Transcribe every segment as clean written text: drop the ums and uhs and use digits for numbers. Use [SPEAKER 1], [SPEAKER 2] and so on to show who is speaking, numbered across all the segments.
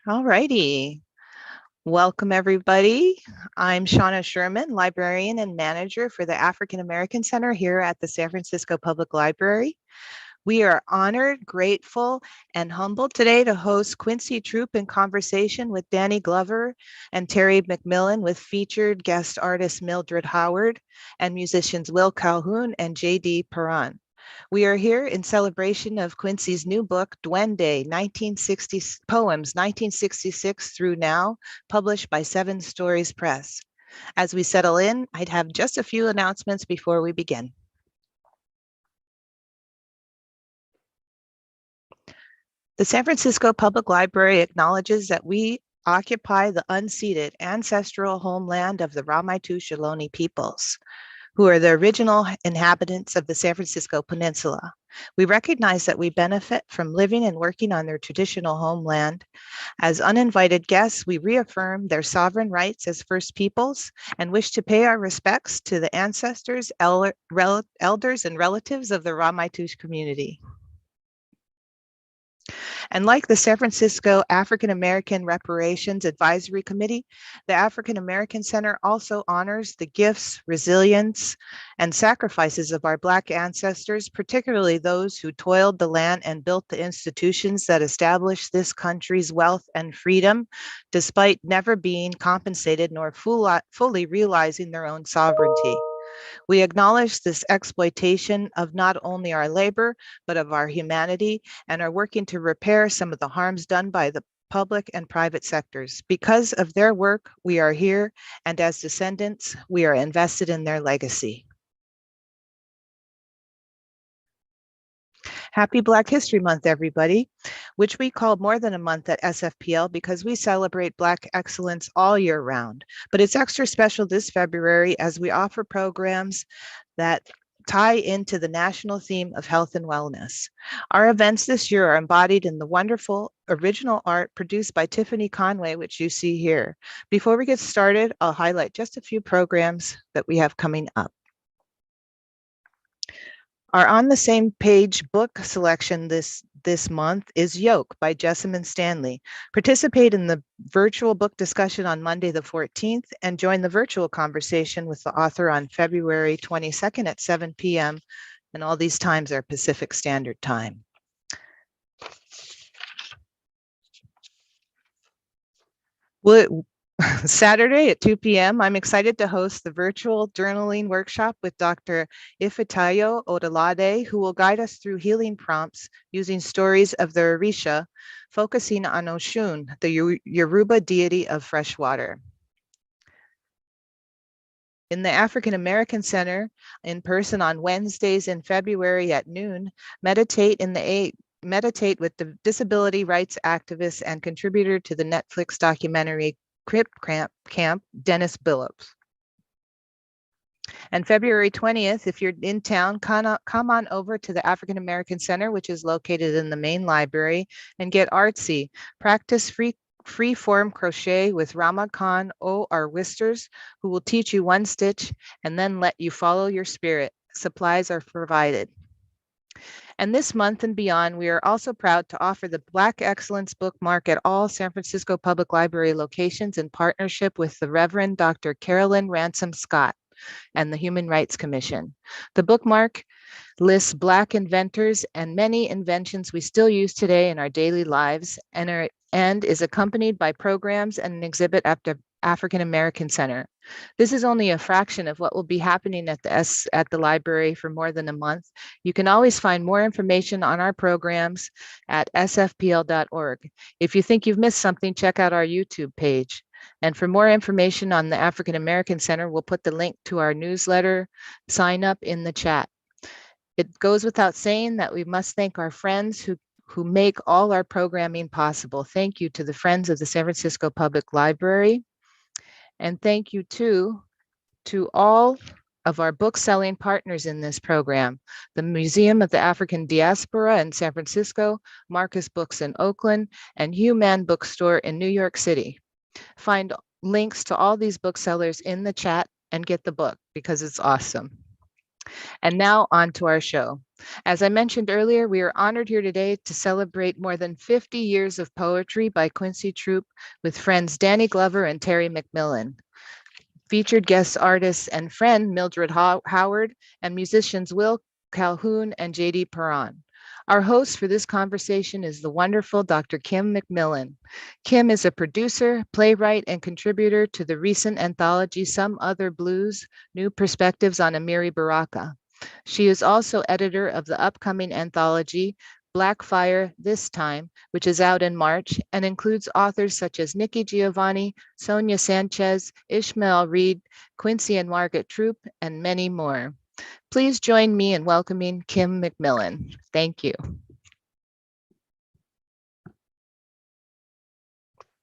[SPEAKER 1] All righty. Welcome, everybody. I'm Shauna Sherman, librarian and manager for the African American Center here at the San Francisco Public Library. We are honored, grateful, and humbled today to host Quincy Troupe in conversation with Danny Glover and Terry McMillan with featured guest artist Mildred Howard and musicians Will Calhoun and J.D. Parran. We are here in celebration of Quincy's new book, Duende, 1960 Poems, 1966 through now, published by Seven Stories Press. As we settle in, I'd have just a few announcements before we begin. The San Francisco Public Library acknowledges that we occupy the unceded ancestral homeland of the Ramaytush Ohlone peoples, who are the original inhabitants of the San Francisco Peninsula. We recognize that we benefit from living and working on their traditional homeland. As uninvited guests, we reaffirm their sovereign rights as First Peoples and wish to pay our respects to the ancestors, elders, and relatives of the Ramaytush community. And like the San Francisco African American Reparations Advisory Committee, the African American Center also honors the gifts, resilience, and sacrifices of our Black ancestors, particularly those who toiled the land and built the institutions that established this country's wealth and freedom, despite never being compensated nor fully realizing their own sovereignty. We acknowledge this exploitation of not only our labor, but of our humanity, and are working to repair some of the harms done by the public and private sectors. Because of their work, we are here, and as descendants, we are invested in their legacy. Happy Black History Month, everybody, which we call more than a month at SFPL because we celebrate Black excellence all year round. But it's extra special this February as we offer programs that tie into the national theme of health and wellness. Our events this year are embodied in the wonderful original art produced by Tiffany Conway, which you see here. Before we get started, I'll highlight just a few programs that we have coming up. Our On the Same Page book selection this month is Yoke by Jessamine Stanley. Participate in the virtual book discussion on Monday the 14th and join the virtual conversation with the author on February 22nd at 7 p.m. And all these times are Pacific Standard Time. Saturday at 2 p.m., I'm excited to host the virtual journaling workshop with Dr. Ifitayo Odalade, who will guide us through healing prompts using stories of the Orisha, focusing on Oshun, the Yoruba deity of fresh water. In the African American Center, in person on Wednesdays in February at noon, meditate with the disability rights activist and contributor to the Netflix documentary Crip Camp, Dennis Billups. And February 20th, if you're in town, come on over to the African American Center, which is located in the main library, and get artsy. Practice free form crochet with Rama Khan O.R. Wisters, who will teach you one stitch and then let you follow your spirit. Supplies are provided. And this month and beyond, we are also proud to offer the Black Excellence Bookmark at all San Francisco Public Library locations in partnership with the Reverend Dr. Carolyn Ransom Scott and the Human Rights Commission. The bookmark lists Black inventors and many inventions we still use today in our daily lives and is accompanied by programs and an exhibit at the African American Center. This is only a fraction of what will be happening at the library for more than a month. You can always find more information on our programs at sfpl.org. If you think you've missed something, check out our YouTube page. And for more information on the African American Center, we'll put the link to our newsletter sign up in the chat. It goes without saying that we must thank our friends who make all our programming possible. Thank you to the Friends of the San Francisco Public Library. And thank you to all of our book-selling partners in this program, the Museum of the African Diaspora in San Francisco, Marcus Books in Oakland, and Human Bookstore in New York City. Find links to all these booksellers in the chat and get the book because it's awesome. And now on to our show. As I mentioned earlier, we are honored here today to celebrate more than 50 years of poetry by Quincy Troupe with friends Danny Glover and Terry McMillan, featured guest artists and friend Mildred Howard, and musicians Calhoun and J.D. Parran. Our host for this conversation is the wonderful Dr. Kim McMillan. Kim is a producer, playwright, and contributor to the recent anthology Some Other Blues, New Perspectives on Amiri Baraka. She is also editor of the upcoming anthology Black Fire This Time, which is out in March and includes authors such as Nikki Giovanni, Sonia Sanchez, Ishmael Reed, Quincy and Margaret Troupe, and many more. Please join me in welcoming Kim McMillan. Thank you.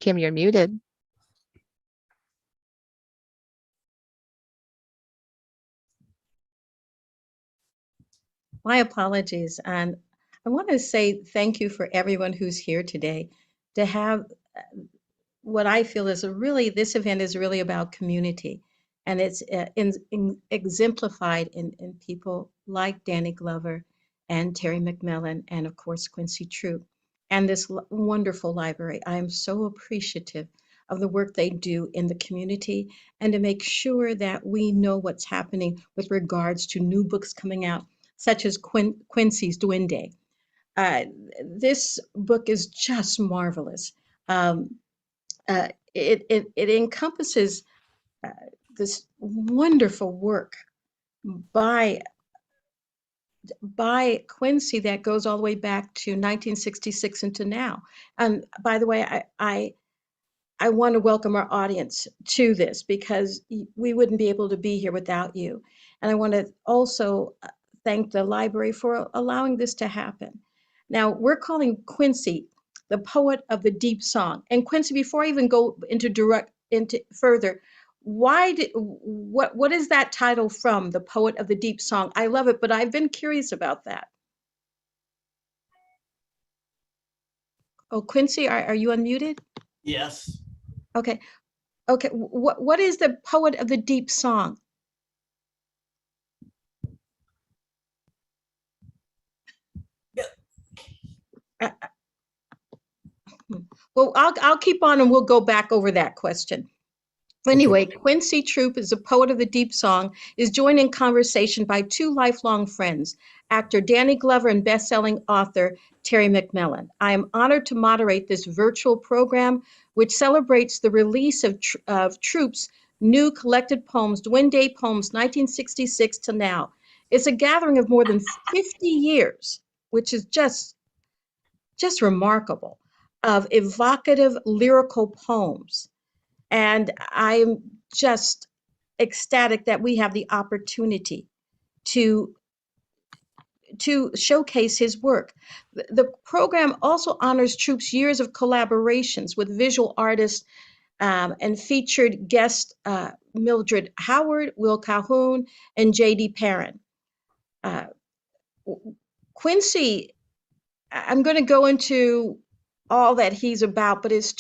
[SPEAKER 1] Kim, you're muted.
[SPEAKER 2] My apologies. And I want to say thank you for everyone who's here today to have what I feel is this event is really about community. And it's exemplified in people like Danny Glover and Terry McMillan and, of course, Quincy Troupe and this wonderful library. I am so appreciative of the work they do in the community and to make sure that we know what's happening with regards to new books coming out, such as Quincy's Duende. This book is just marvelous. It encompasses this wonderful work by Quincy that goes all the way back to 1966 into now. And by the way, I want to welcome our audience to this because we wouldn't be able to be here without you. And I want to also thank the library for allowing this to happen. Now, we're calling Quincy the poet of the deep song. And Quincy, before I even go into further, what is that title from, the poet of the deep song? I love it, but I've been curious about that. Oh, Quincy, are you unmuted?
[SPEAKER 3] Yes.
[SPEAKER 2] Okay. Okay. What is the poet of the deep song? Yeah. Well, I'll keep on and we'll go back over that question. Anyway, okay. Quincy Troupe is a poet of the deep song, is joined in conversation by two lifelong friends, actor Danny Glover and best-selling author Terry McMillan. I am honored to moderate this virtual program, which celebrates the release of Troupe's new collected poems, Duende Poems, 1966 to now. It's a gathering of more than 50 years, which is just remarkable, of evocative lyrical poems. And I'm just ecstatic that we have the opportunity to showcase his work. The program also honors Troupe's years of collaborations with visual artists and featured guests Mildred Howard, Will Calhoun, and J.D. Parran. Quincy, I'm going to go into all that he's about, but it's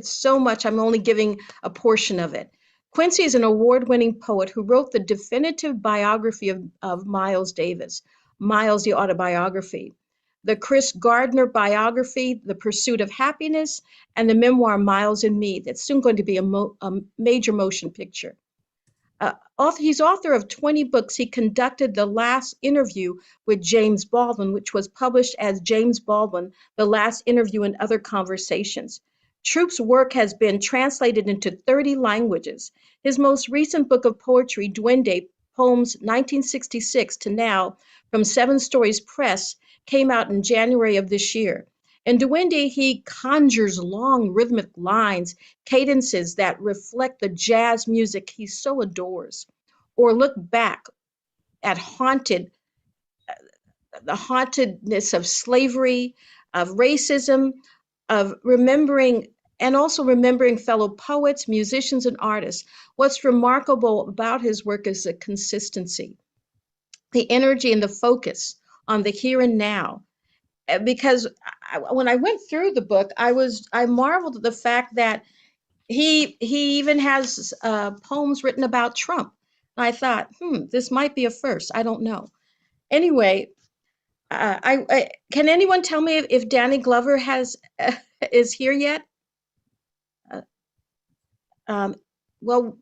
[SPEAKER 2] so much. I'm only giving a portion of it. Quincy is an award-winning poet who wrote the definitive biography of Miles Davis, Miles the Autobiography, the Chris Gardner biography, The Pursuit of Happiness, and the memoir Miles and Me that's soon going to be a major motion picture. He's author of 20 books. He conducted The Last Interview with James Baldwin, which was published as James Baldwin, The Last Interview and Other Conversations. Troupe's work has been translated into 30 languages. His most recent book of poetry, Duende, Poems 1966 to Now, from Seven Stories Press, came out in January of this year. In Duende, he conjures long rhythmic lines, cadences that reflect the jazz music he so adores, or look back at the hauntedness of slavery, of racism, of remembering fellow poets, musicians, and artists. What's remarkable about his work is the consistency, the energy and the focus on the here and now. Because when I went through the book, I marveled at the fact that he even has poems written about Trump. I thought, this might be a first. I don't know. Anyway, can anyone tell me if Danny Glover has is here yet? Uh, um, well,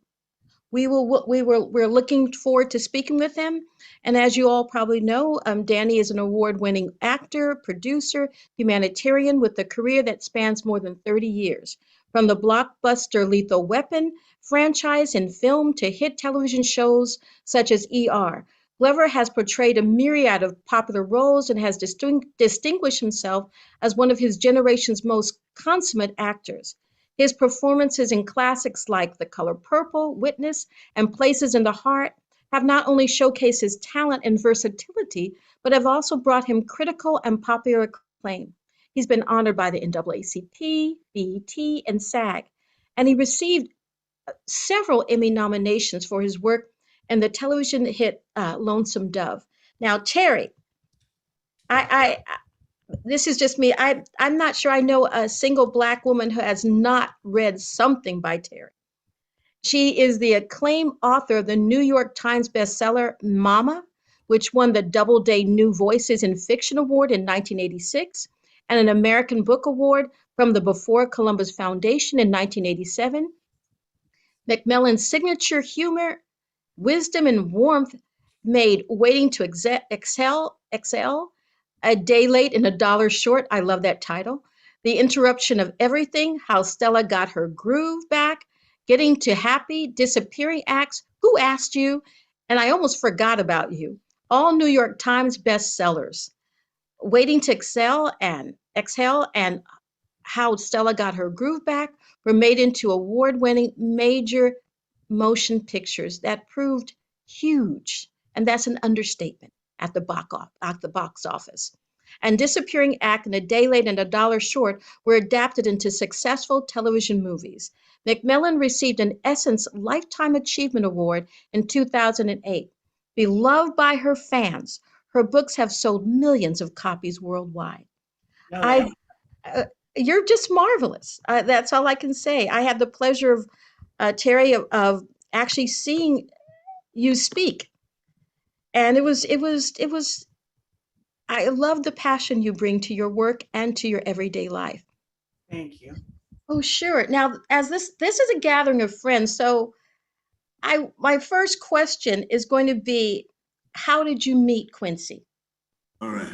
[SPEAKER 2] we're looking forward to speaking with him. And as you all probably know, Danny is an award-winning actor, producer, humanitarian with a career that spans more than 30 years. From the blockbuster Lethal Weapon franchise in film to hit television shows such as ER, Glover has portrayed a myriad of popular roles and has distinguished himself as one of his generation's most consummate actors. His performances in classics like The Color Purple, Witness, and Places in the Heart have not only showcased his talent and versatility, but have also brought him critical and popular acclaim. He's been honored by the NAACP, BET, and SAG, and he received several Emmy nominations for his work in the television hit Lonesome Dove. Now, Terry, I this is just me. I'm not sure I know a single Black woman who has not read something by Terry. She is the acclaimed author of the New York Times bestseller Mama, which won the Doubleday New Voices in Fiction Award in 1986 and an American Book Award from the Before Columbus Foundation in 1987. McMillon's signature humor, wisdom, and warmth made Waiting to Excel, A Day Late and a Dollar Short. I love that title. The Interruption of Everything, How Stella Got Her Groove Back, Getting to Happy, Disappearing Acts, Who Asked You, and I Almost Forgot About You. All New York Times bestsellers. Waiting to Exhale and How Stella Got Her Groove Back were made into award-winning major motion pictures that proved huge, and that's an understatement, at the box office. And Disappearing Act and A Day Late and a Dollar Short were adapted into successful television movies. McMillon received an Essence Lifetime Achievement Award in 2008. Beloved by her fans, her books have sold millions of copies worldwide.
[SPEAKER 3] No,
[SPEAKER 2] I, uh, you're just marvelous. That's all I can say. I had the pleasure of Terry of actually seeing you speak, and it was. I love the passion you bring to your work and to your everyday life.
[SPEAKER 3] thank you.
[SPEAKER 2] Oh, sure. Now, as this is a gathering of friends, so I my first question is going to be, how did you meet Quincy?
[SPEAKER 4] All right.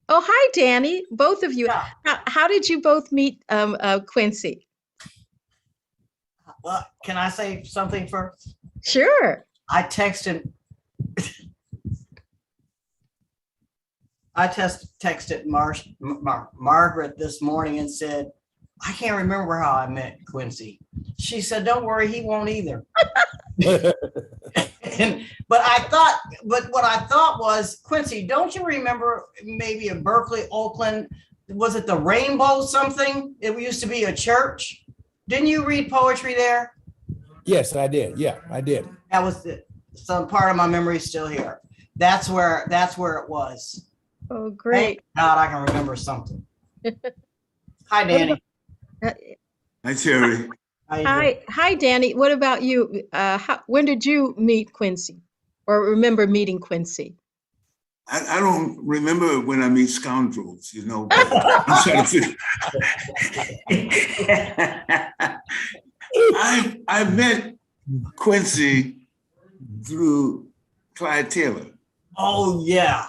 [SPEAKER 2] Oh, hi, Danny. Both of you.
[SPEAKER 3] Yeah.
[SPEAKER 2] How did you both meet Quincy?
[SPEAKER 3] Well, can I say something first?
[SPEAKER 2] Sure.
[SPEAKER 3] I texted. texted Margaret this morning and said, I can't remember how I met Quincy. She said, don't worry, he won't either. But what I thought was, Quincy, don't you remember maybe in Berkeley, Oakland, was it the Rainbow something? It used to be a church. Didn't you read poetry there?
[SPEAKER 5] Yes, I did. Yeah, I did.
[SPEAKER 3] That was some part of my memory still here. That's where it was.
[SPEAKER 2] Oh, great.
[SPEAKER 3] Thank God I can remember something. Hi, Danny.
[SPEAKER 4] Hi, Terry.
[SPEAKER 3] How you doing?
[SPEAKER 2] Hi, Danny. What about you? When did you meet Quincy, or remember meeting Quincy?
[SPEAKER 4] I don't remember when I meet scoundrels, but I'm trying to figure. I met Quincy through Clyde Taylor.
[SPEAKER 3] Oh, yeah.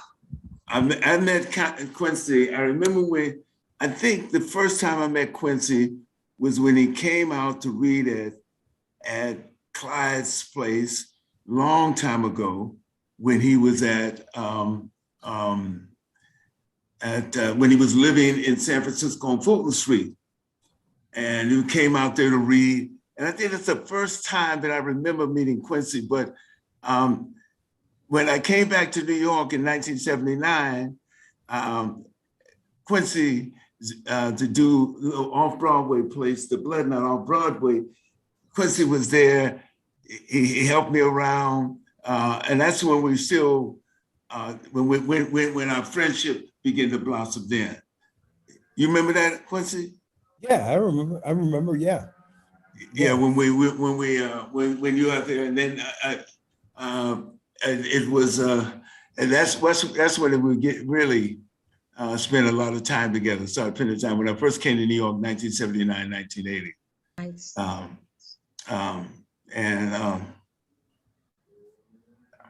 [SPEAKER 4] I met Quincy. I remember I think the first time I met Quincy was when he came out to read at Clyde's place long time ago, when he was when he was living in San Francisco on Fulton Street, and he came out there to read. And I think it's the first time that I remember meeting Quincy. But when I came back to New York in 1979, Quincy to do the off-Broadway place, the Blood Knot off Broadway. Quincy was there. He helped me around, and that's when we still when our friendship began to blossom. Then, you remember that, Quincy?
[SPEAKER 5] Yeah, I remember. Yeah.
[SPEAKER 4] Yeah, when you out there, and then it was and that's when we get really spent a lot of time together. Started spending time when I first came to New York, 1979, 1980.
[SPEAKER 2] Nice.
[SPEAKER 4] And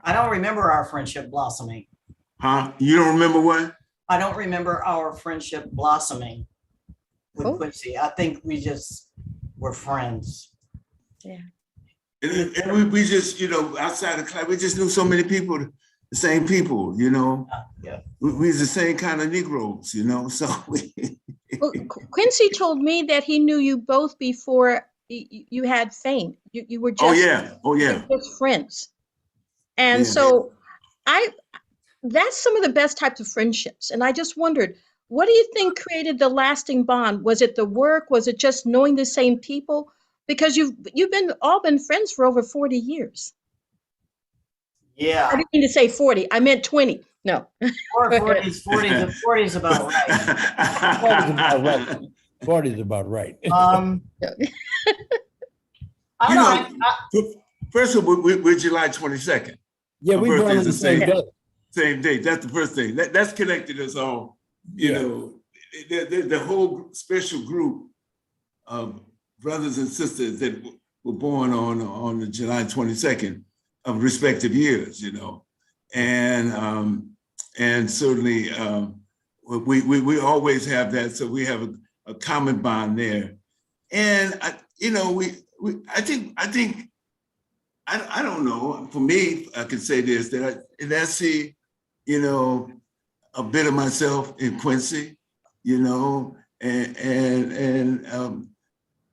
[SPEAKER 3] I don't remember our friendship blossoming.
[SPEAKER 4] huh? You don't remember what?
[SPEAKER 3] I don't remember our friendship blossoming with
[SPEAKER 2] Oh.
[SPEAKER 3] Quincy. I think we just were friends.
[SPEAKER 2] Yeah.
[SPEAKER 4] And we just, outside of class, we just knew so many people, the same people,
[SPEAKER 3] Yeah.
[SPEAKER 4] We was the same kind of Negroes, so
[SPEAKER 2] Well, Quincy told me that he knew you both before you had fame. You were just,
[SPEAKER 4] oh yeah.
[SPEAKER 2] just friends. And
[SPEAKER 4] Yeah.
[SPEAKER 2] so that's some of the best types of friendships. And I just wondered, what do you think created the lasting bond? Was it the work? Was it just knowing the same people? Because you've all been friends for over 40 years.
[SPEAKER 3] Yeah.
[SPEAKER 2] I didn't mean to say 40. I meant 20. No.
[SPEAKER 3] 40 is about right.
[SPEAKER 5] 40 is about right.
[SPEAKER 3] I don't know.
[SPEAKER 4] First of all, we're July 22nd.
[SPEAKER 5] Yeah,
[SPEAKER 4] Our
[SPEAKER 5] we born on
[SPEAKER 4] birthday's
[SPEAKER 5] the same day.
[SPEAKER 4] Same day. That's the first thing. That's connected us all. The whole special group of brothers and sisters that were born on the July 22nd of respective years, and certainly we always have that. So we have a common bond there, and I think I don't know. For me, I can say this, that I see, a bit of myself in Quincy, and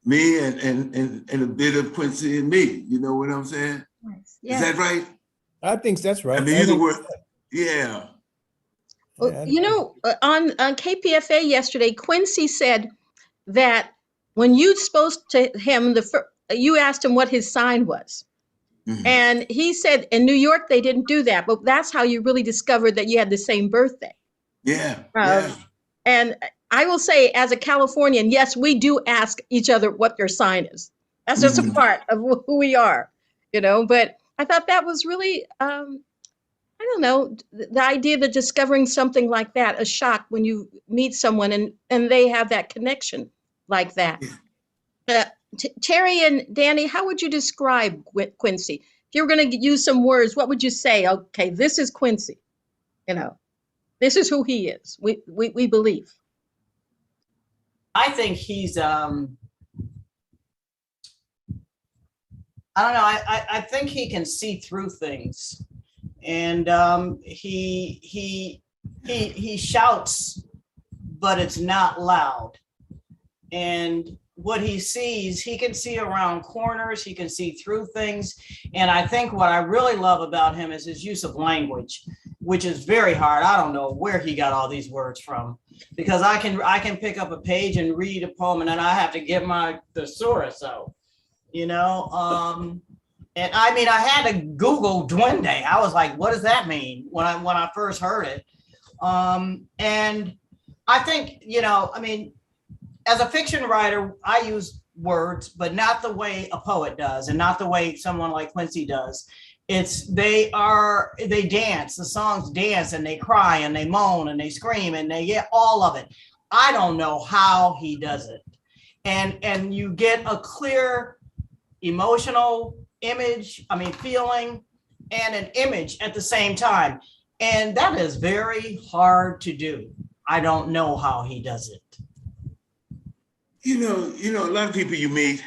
[SPEAKER 4] me and a bit of Quincy and me. You know what I'm saying?
[SPEAKER 2] Nice. Yeah.
[SPEAKER 4] Is that right?
[SPEAKER 5] I think that's right.
[SPEAKER 4] I mean, either word. Yeah.
[SPEAKER 2] Well, on KPFA yesterday, Quincy said that when you spoke to him, you asked him what his sign was.
[SPEAKER 4] Mhm.
[SPEAKER 2] And he said in New York, they didn't do that, but that's how you really discovered that you had the same birthday.
[SPEAKER 4] Yeah.
[SPEAKER 2] And I will say, as a Californian, yes, we do ask each other what your sign is. That's just a part of who we are, but I thought that was really, I don't know, the idea of discovering something like that, a shock when you meet someone and they have that connection like that. Terry and Danny, how would you describe Quincy? If you were going to use some words, what would you say? Okay, this is Quincy. This is who he is. We believe.
[SPEAKER 3] I think he's I don't know. I think he can see through things, and he shouts, but it's not loud. And what he sees, he can see around corners, he can see through things. And I think what I really love about him is his use of language, which is very hard. I don't know where he got all these words from, because I can pick up a page and read a poem, and then I have to get my thesaurus out, and I mean, I had to Google Duende. I was like, what does that mean when I first heard it? And I think, I mean, as a fiction writer, I use words, but not the way a poet does, and not the way someone like Quincy does. They dance, the songs dance, and they cry, and they moan, and they scream, and they get all of it. I don't know how he does it. And you get a clear emotional feeling, and an image at the same time. And that is very hard to do. I don't know how he does it.
[SPEAKER 4] A lot of people you meet,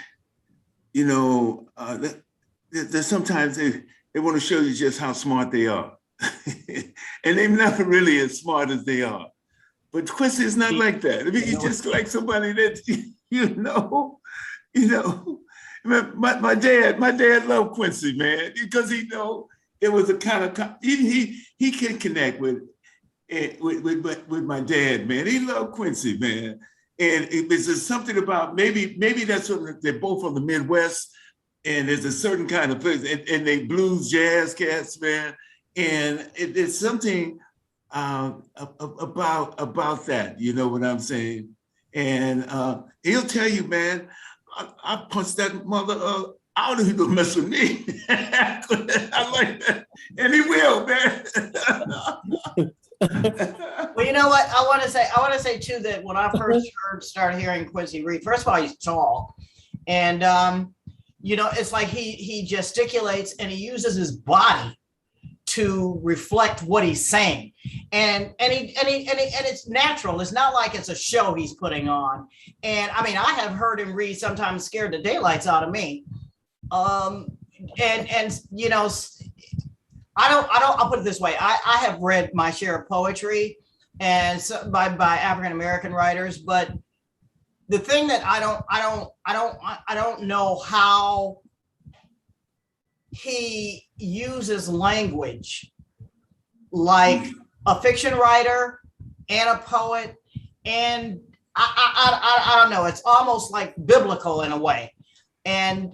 [SPEAKER 4] that sometimes they want to show you just how smart they are. And they're not really as smart as they are. But Quincy is not like that. I mean, he's just like somebody that, my dad loved Quincy, man, because it was a kind of, he can connect with my dad, man. He loved Quincy, man. And it's just something about, maybe that's what they're both from the Midwest, and there's a certain kind of place, and they blues, jazz cats, man. And it's something about that, you know what I'm saying? And he'll tell you, man, I punched that mother out of here to mess with me. I like that. And he will, man.
[SPEAKER 3] Well, you know what? I want to say too that when I first started hearing Quincy read, first of all, he's tall, and it's like he gesticulates and he uses his body to reflect what he's saying, and it's natural. It's not like it's a show he's putting on. And I mean, I have heard him read sometimes scared the daylights out of me. I'll put it this way. I have read my share of poetry and so by African American writers, but the thing that I don't know how he uses language like a fiction writer and a poet, and I don't know. It's almost like biblical in a way. And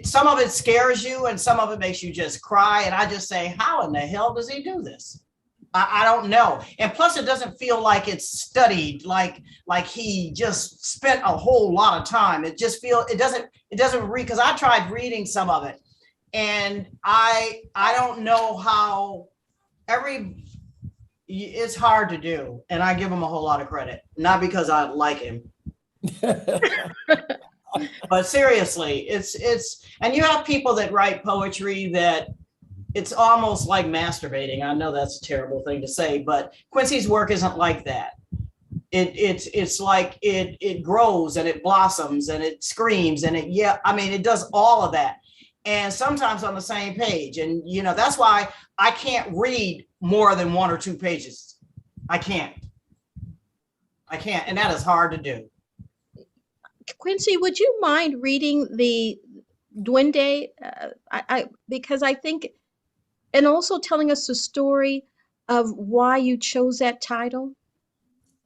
[SPEAKER 3] some of it scares you and some of it makes you just cry. And I just say, how in the hell does he do this? I don't know. And plus it doesn't feel like it's studied, like he just spent a whole lot of time. It doesn't read, because I tried reading some of it and I don't know how it's hard to do. And I give him a whole lot of credit, not because I like him. But seriously, it's and you have people that write poetry that it's almost like masturbating. I know that's a terrible thing to say, but Quincy's work isn't like that. It's like it grows and it blossoms and it screams and it does all of that. And sometimes on the same page. And that's why I can't read more than 1 or 2 pages. I can't. And that is hard to do.
[SPEAKER 2] Quincy, would you mind reading the Duende? Because I think, and also telling us the story of why you chose that title.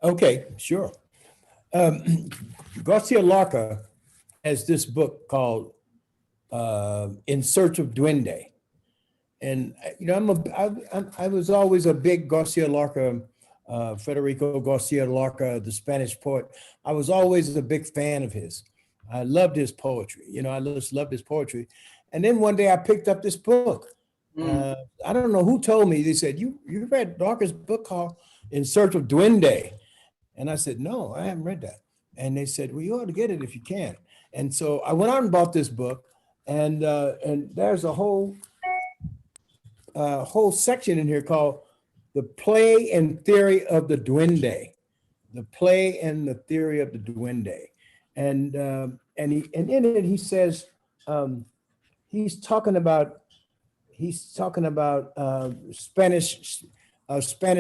[SPEAKER 5] Okay, sure. Garcia Lorca has this book called In Search of Duende. And, I was always a big Garcia Lorca, Federico Garcia Lorca, the Spanish poet. I was always a big fan of his. I loved his poetry. I just loved his poetry. And then one day I picked up this book. I don't know who told me. They said, you read Lorca's book called In Search of Duende? And I said, no, I haven't read that. And they said, well, you ought to get it if you can. And so I went out and bought this book, and there's a whole section in here called The Play and Theory of the Duende. The Play and the Theory of the Duende. And in it he says, he's talking about Spanish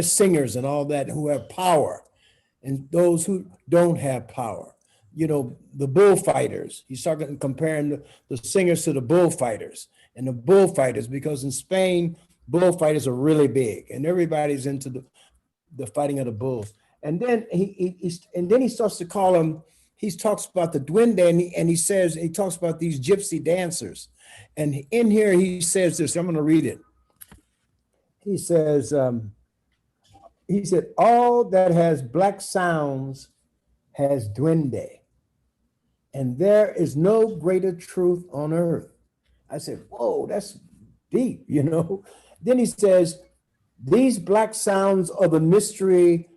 [SPEAKER 5] singers and all that who have power, and those who don't have power. The bullfighters. He's comparing the singers to the bullfighters, and the bullfighters, because in Spain, bullfighters are really big, and everybody's into the fighting of the bulls. And then he starts to call them. He talks about the duende, and he talks about these gypsy dancers. And in here he says this. I'm going to read it. He says, he said, all that has black sounds has duende, and there is no greater truth on earth. I said, whoa, that's deep, Then he says, these black sounds are the mystery,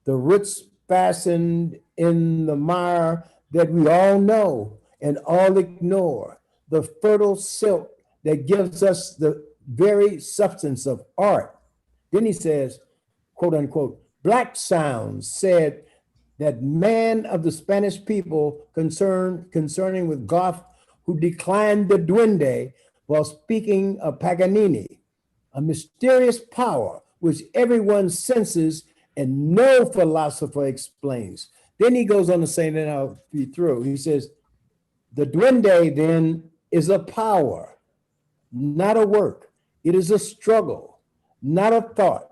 [SPEAKER 5] the roots fastened in the mire that we all know and all ignore, the fertile silk that gives us the very substance of art. Then he says, quote unquote, black sounds said that man of the Spanish people concerning with Goth, who declined the duende while speaking of Paganini, a mysterious power which everyone senses and no philosopher explains. Then he goes on to say, then I'll be through. He says, the duende then is a power, not a work. It is a struggle, not a thought.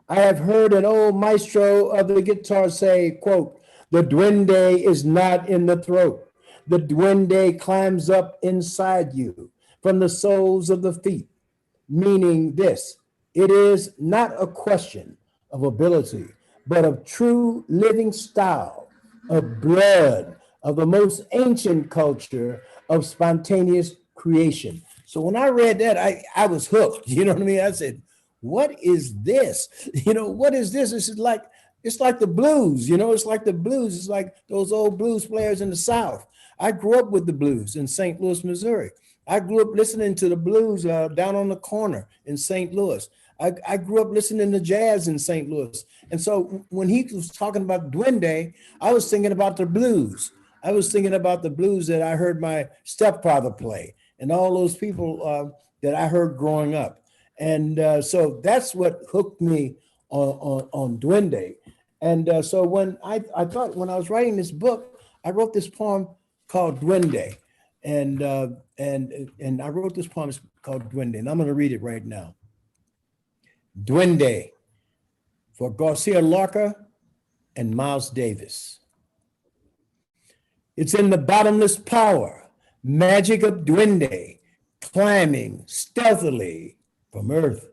[SPEAKER 5] I have heard an old maestro of the guitar say, quote, the duende is not in the throat. The duende climbs up inside you from the soles of the feet, meaning this: it is not a question of ability, but of true living style, of blood, of the most ancient culture of spontaneous creation. So when I read that, I was hooked. You know what I mean? I said, what is this? You know, what is this? It's like the blues, you know, it's like the blues. It's like those old blues players in the South. I grew up with the blues in St. Louis, Missouri. I grew up listening to the blues down on the corner in St. Louis. I grew up listening to jazz in St. Louis. And so when he was talking about Duende, I was thinking about the blues. I was thinking about the blues that I heard my stepfather play and all those people that I heard growing up. And so that's what hooked me on Duende. And so when I thought, when I was writing this book, I wrote this poem called Duende. And I wrote this poem called Duende, and I'm going to read it right now. Duende, for Garcia Lorca and Miles Davis. It's in the bottomless power, magic of Duende, climbing stealthily from earth,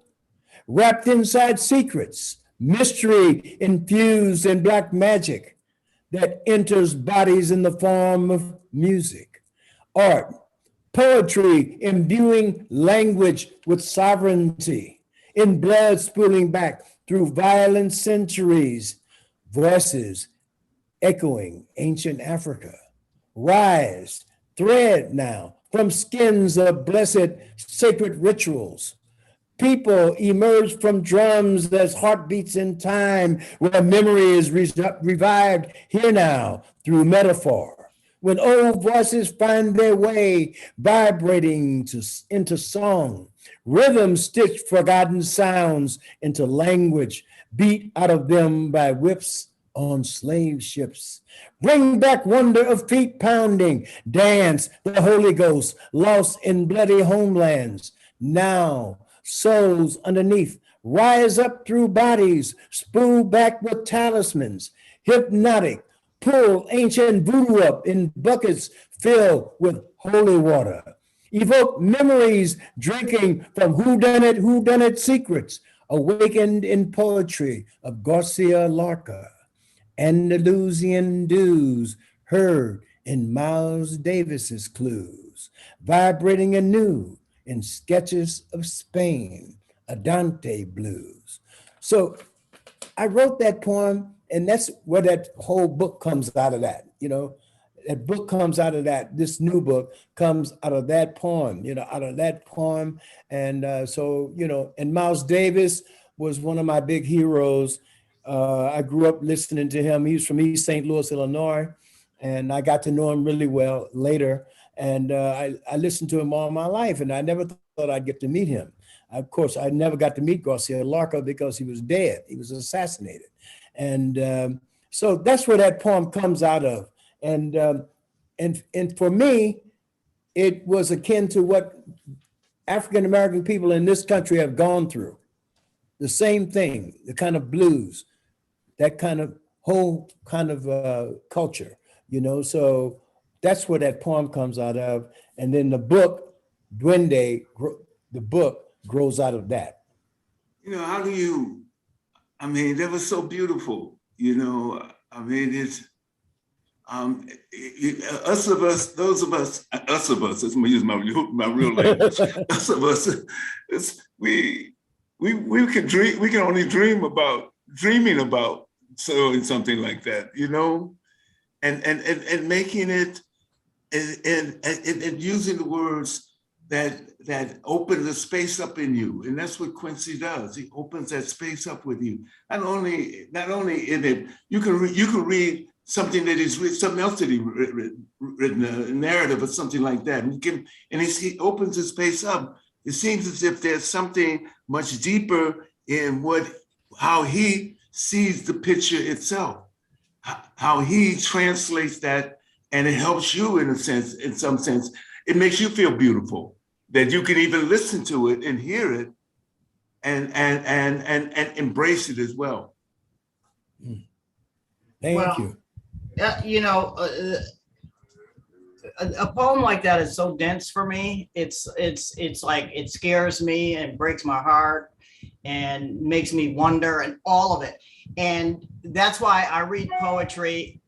[SPEAKER 5] wrapped inside secrets, mystery infused in black magic that enters bodies in the form of music, art, poetry, imbuing language with sovereignty, in blood spooling back through violent centuries, voices echoing ancient Africa. Rise, thread now from skins of blessed sacred rituals. People emerge from drums as heartbeats in time, where memory is revived here now through metaphor. When old voices find their way, vibrating into song, rhythm stitched forgotten sounds into language, beat out of them by whips on slave ships. Bring back wonder of feet pounding, dance the Holy Ghost, lost in bloody homelands. Now, souls underneath rise up through bodies, spool back with talismans, hypnotic, pull ancient voodoo up in buckets filled with holy water. Evoke memories drinking from whodunit secrets, awakened in poetry of Garcia Lorca. Andalusian dews heard in Miles Davis's clues, vibrating anew in sketches of Spain, Adante blues. So I wrote that poem, and that's where that whole book comes out of that, you know. That book comes out of that. This new book comes out of that poem, you know, out of that poem. And so, you know, and Miles Davis was one of my big heroes. I grew up listening to him. He's from East St. Louis, Illinois, and I got to know him really well later. And I listened to him all my life, and I never thought I'd get to meet him. Of course, I never got to meet Garcia Lorca because he was dead. He was assassinated. And so that's where that poem comes out of. And for me, it was akin to what African-American people in this country have gone through. The same thing, the kind of blues, that kind of whole kind of culture, you know. So that's where that poem comes out of. And then the book, Duende, the book grows out of that.
[SPEAKER 4] You know, how do you, I mean, that was so beautiful, you know. I mean, it's, us of us, let's use my real language. Us of us, we can dream, we can only dreaming about something like that, you know, and making it and using the words that open the space up in you. And that's what Quincy does. He opens that space up with you. Not only in it, you can read something that he's written, something else that he written, a narrative or something like that. And he opens the space up. It seems as if there's something much deeper in how he sees the picture itself, how he translates that, and it helps you in some sense. It makes you feel beautiful that you can even listen to it and hear it and embrace it as well.
[SPEAKER 5] Thank you.
[SPEAKER 3] You know, a poem like that is so dense for me. It's like it scares me and breaks my heart and makes me wonder and all of it. And that's why I read poetry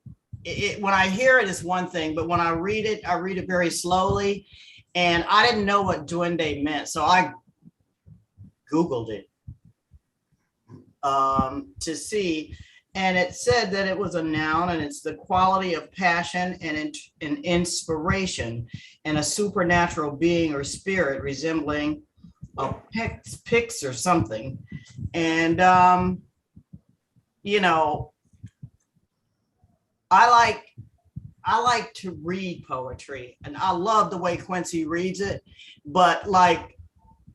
[SPEAKER 3] when I hear it, it's one thing, but when I read it very slowly. And I didn't know what duende meant, so I Googled it to see. And it said that it was a noun, and it's the quality of passion and inspiration and a supernatural being or spirit resembling a pix or something. And, you know, I like to read poetry, and I love the way Quincy reads it, but like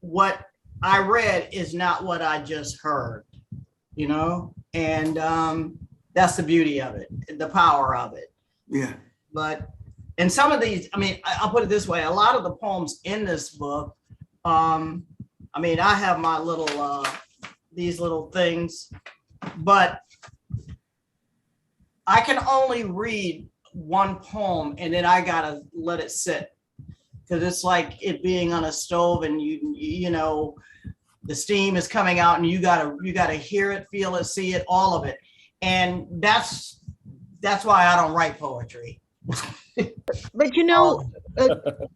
[SPEAKER 3] what I read is not what I just heard, you know? And that's the beauty of it, the power of it.
[SPEAKER 4] Yeah.
[SPEAKER 3] But in some of these, I mean, I'll put it this way, a lot of the poems in this book, I mean, I have my little, these little things, but I can only read one poem and then I gotta let it sit. Because it's like it being on a stove, and you know, the steam is coming out, and you gotta hear it, feel it, see it, all of it. And that's why I don't write poetry.
[SPEAKER 2] But you know,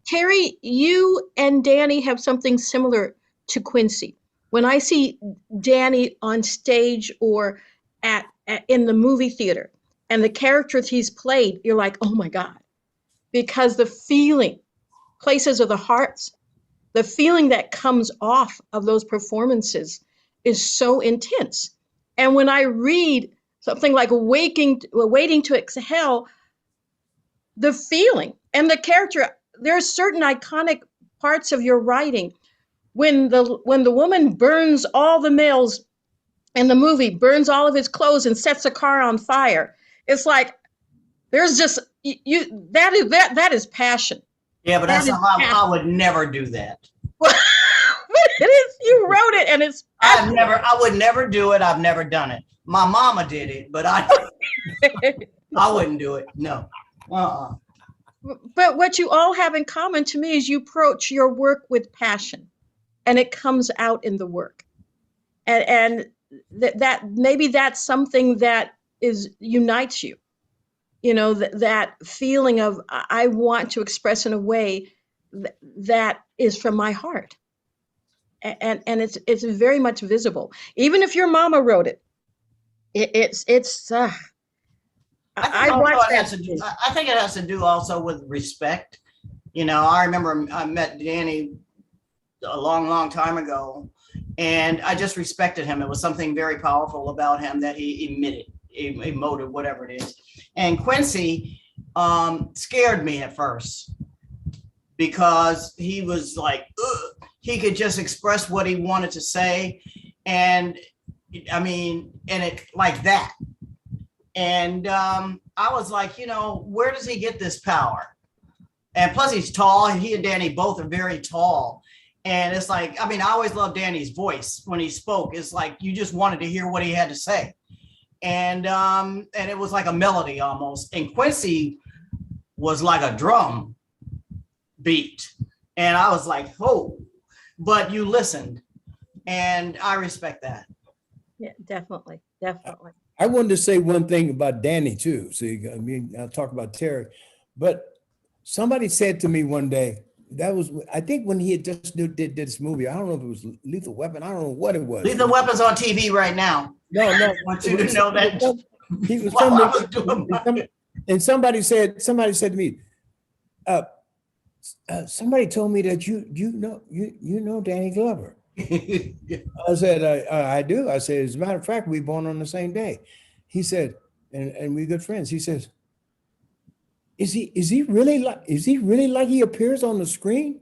[SPEAKER 2] Terry, you and Danny have something similar to Quincy. When I see Danny on stage or in the movie theater, and the characters he's played, you're like, oh my God, because the feeling, places of the hearts, the feeling that comes off of those performances is so intense. And when I read something like Waiting to Exhale, the feeling and the character, there are certain iconic parts of your writing. When the woman burns all the males in the movie, burns all of his clothes and sets a car on fire, it's like there's just that is passion.
[SPEAKER 3] Yeah, but that's I would never do that.
[SPEAKER 2] It is, you wrote it, and it's
[SPEAKER 3] I would never do it. I've never done it. My mama did it, but I wouldn't do it. No.
[SPEAKER 2] But what you all have in common to me is you approach your work with passion, and it comes out in the work. And that maybe that's something that unites you. You know, that feeling of I want to express in a way that is from my heart. And it's very much visible. Even if your mama wrote it, I watched that.
[SPEAKER 3] I think it has to do also with respect. You know, I remember I met Danny a long time ago, and I just respected him. It was something very powerful about him that he emoted, whatever it is. And Quincy scared me at first because he was like, ugh. He could just express what he wanted to say. And I mean, and it like that. And I was like, you know, where does he get this power? And plus he's tall. He and Danny both are very tall. And it's like, I mean, I always loved Danny's voice when he spoke. It's like, you just wanted to hear what he had to say. And it was like a melody almost. And Quincy was like a drum beat. And I was like, oh, but you listened. And I respect that.
[SPEAKER 2] Yeah, definitely.
[SPEAKER 5] I wanted to say one thing about Danny too. See, I mean, I'll talk about Terry, but somebody said to me one day, that was, I think when he had just did this movie, I don't know if it was Lethal Weapon, I don't know what it was.
[SPEAKER 3] Lethal Weapon's on TV right now.
[SPEAKER 5] No.
[SPEAKER 3] I want you to know that.
[SPEAKER 5] He was
[SPEAKER 3] While I was doing
[SPEAKER 5] and somebody said to me, somebody told me that you know Danny Glover. I said, I do. I said, as a matter of fact, we born on the same day. He said, and we good friends. He says, is he really like he appears on the screen?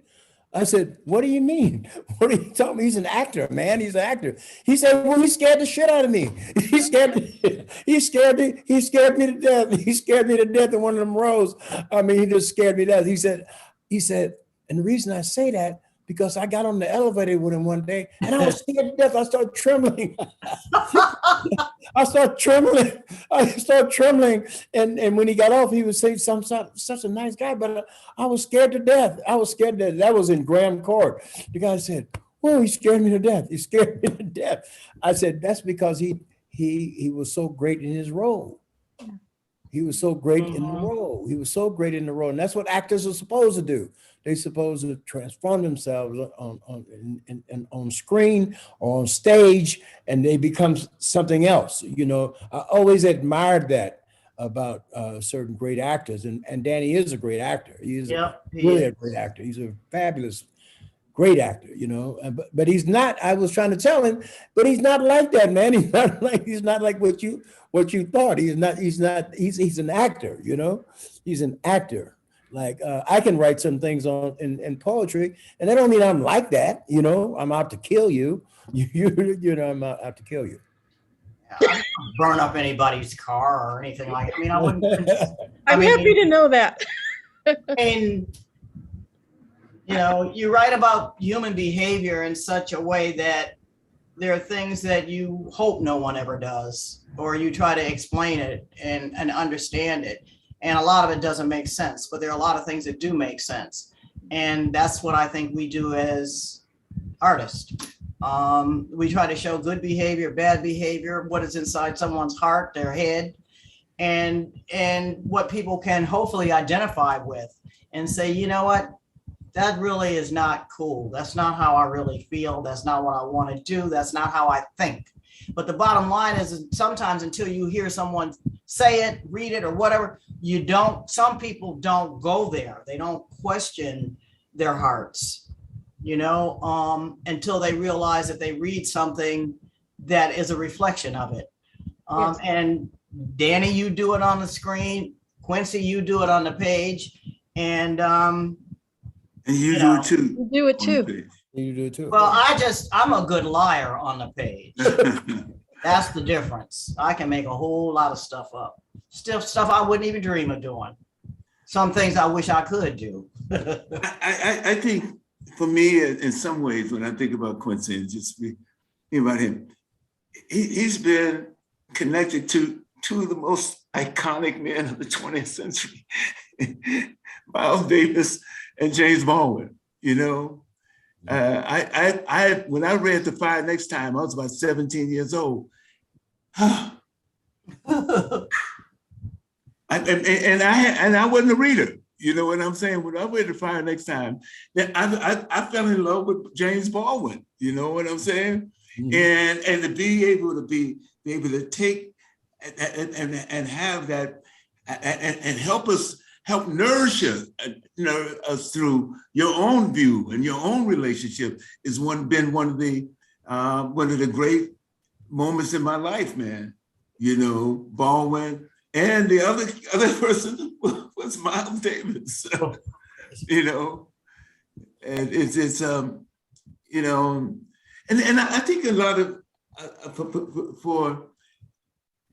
[SPEAKER 5] I said, what do you mean? What are you talking about? He's an actor, man. He's an actor. He said, well, he scared the shit out of me. He scared me to death. He scared me to death in one of them roles. I mean, he just scared me to death. He said, and the reason I say that, because I got on the elevator with him one day and I was scared to death. I started trembling. I started trembling. And when he got off, he was saying such a nice guy, but I was scared to death. That was in Graham Court. The guy said, well, he scared me to death. He scared me to death. I said, that's because he was so great in his role. He was so great in the
[SPEAKER 3] Mhm.
[SPEAKER 5] role. He was so great in the role, and that's what actors are supposed to do. They're supposed to transform themselves on screen or on stage, and they become something else. You know, I always admired that about certain great actors, and Danny is a great actor. He is
[SPEAKER 3] Yep, he
[SPEAKER 5] really
[SPEAKER 3] is.
[SPEAKER 5] a great actor. He's a fabulous, great actor, you know. But he's not. I was trying to tell him, but he's not like that, man. He's not like what you thought. He's not. He's an actor, you know. He's an actor. Like I can write some things in poetry, and that don't mean I'm like that, you know. I'm out to kill you. You know, I'm out to kill you.
[SPEAKER 3] I wouldn't burn up anybody's car or anything like that. I mean, I wouldn't.
[SPEAKER 2] I'm happy to know that.
[SPEAKER 3] And you know, you write about human behavior in such a way that there are things that you hope no one ever does, or you try to explain it and understand it. And a lot of it doesn't make sense, but there are a lot of things that do make sense. And that's what I think we do as artists. We try to show good behavior, bad behavior, what is inside someone's heart, their head, and what people can hopefully identify with and say, you know what, that really is not cool. That's not how I really feel. That's not what I want to do. That's not how I think. But the bottom line is sometimes until you hear someone say it, read it, or whatever, some people don't go there. They don't question their hearts, you know, until they realize that they read something that is a reflection of it.
[SPEAKER 2] Yes.
[SPEAKER 3] And Danny, you do it on the screen. Quincy, you do it on the page. And
[SPEAKER 4] you
[SPEAKER 3] you
[SPEAKER 4] do
[SPEAKER 3] know,
[SPEAKER 4] it too.
[SPEAKER 2] You do it
[SPEAKER 4] on the
[SPEAKER 2] too.
[SPEAKER 4] page.
[SPEAKER 5] You do it too.
[SPEAKER 3] well, I'm a good liar on the page. That's the difference. I can make a whole lot of stuff up. Stuff I wouldn't even dream of doing. Some things I wish I could do.
[SPEAKER 4] I think for me, in some ways, when I think about Quincy and just think about him, he's been connected to two of the most iconic men of the 20th century, Miles Davis and James Baldwin. You know, when I read The Fire Next Time, I was about 17 years old. I wasn't a reader. You know what I'm saying? When I read The Fire Next Time, then I fell in love with James Baldwin. You know what I'm saying? Mm-hmm. And to be able to take and have that and help nourish us through your own view and your own relationship is been one of the great moments in my life, man. You know, Baldwin, and the other person was Miles Davis. So, you know, and it's you know, and I think a lot of for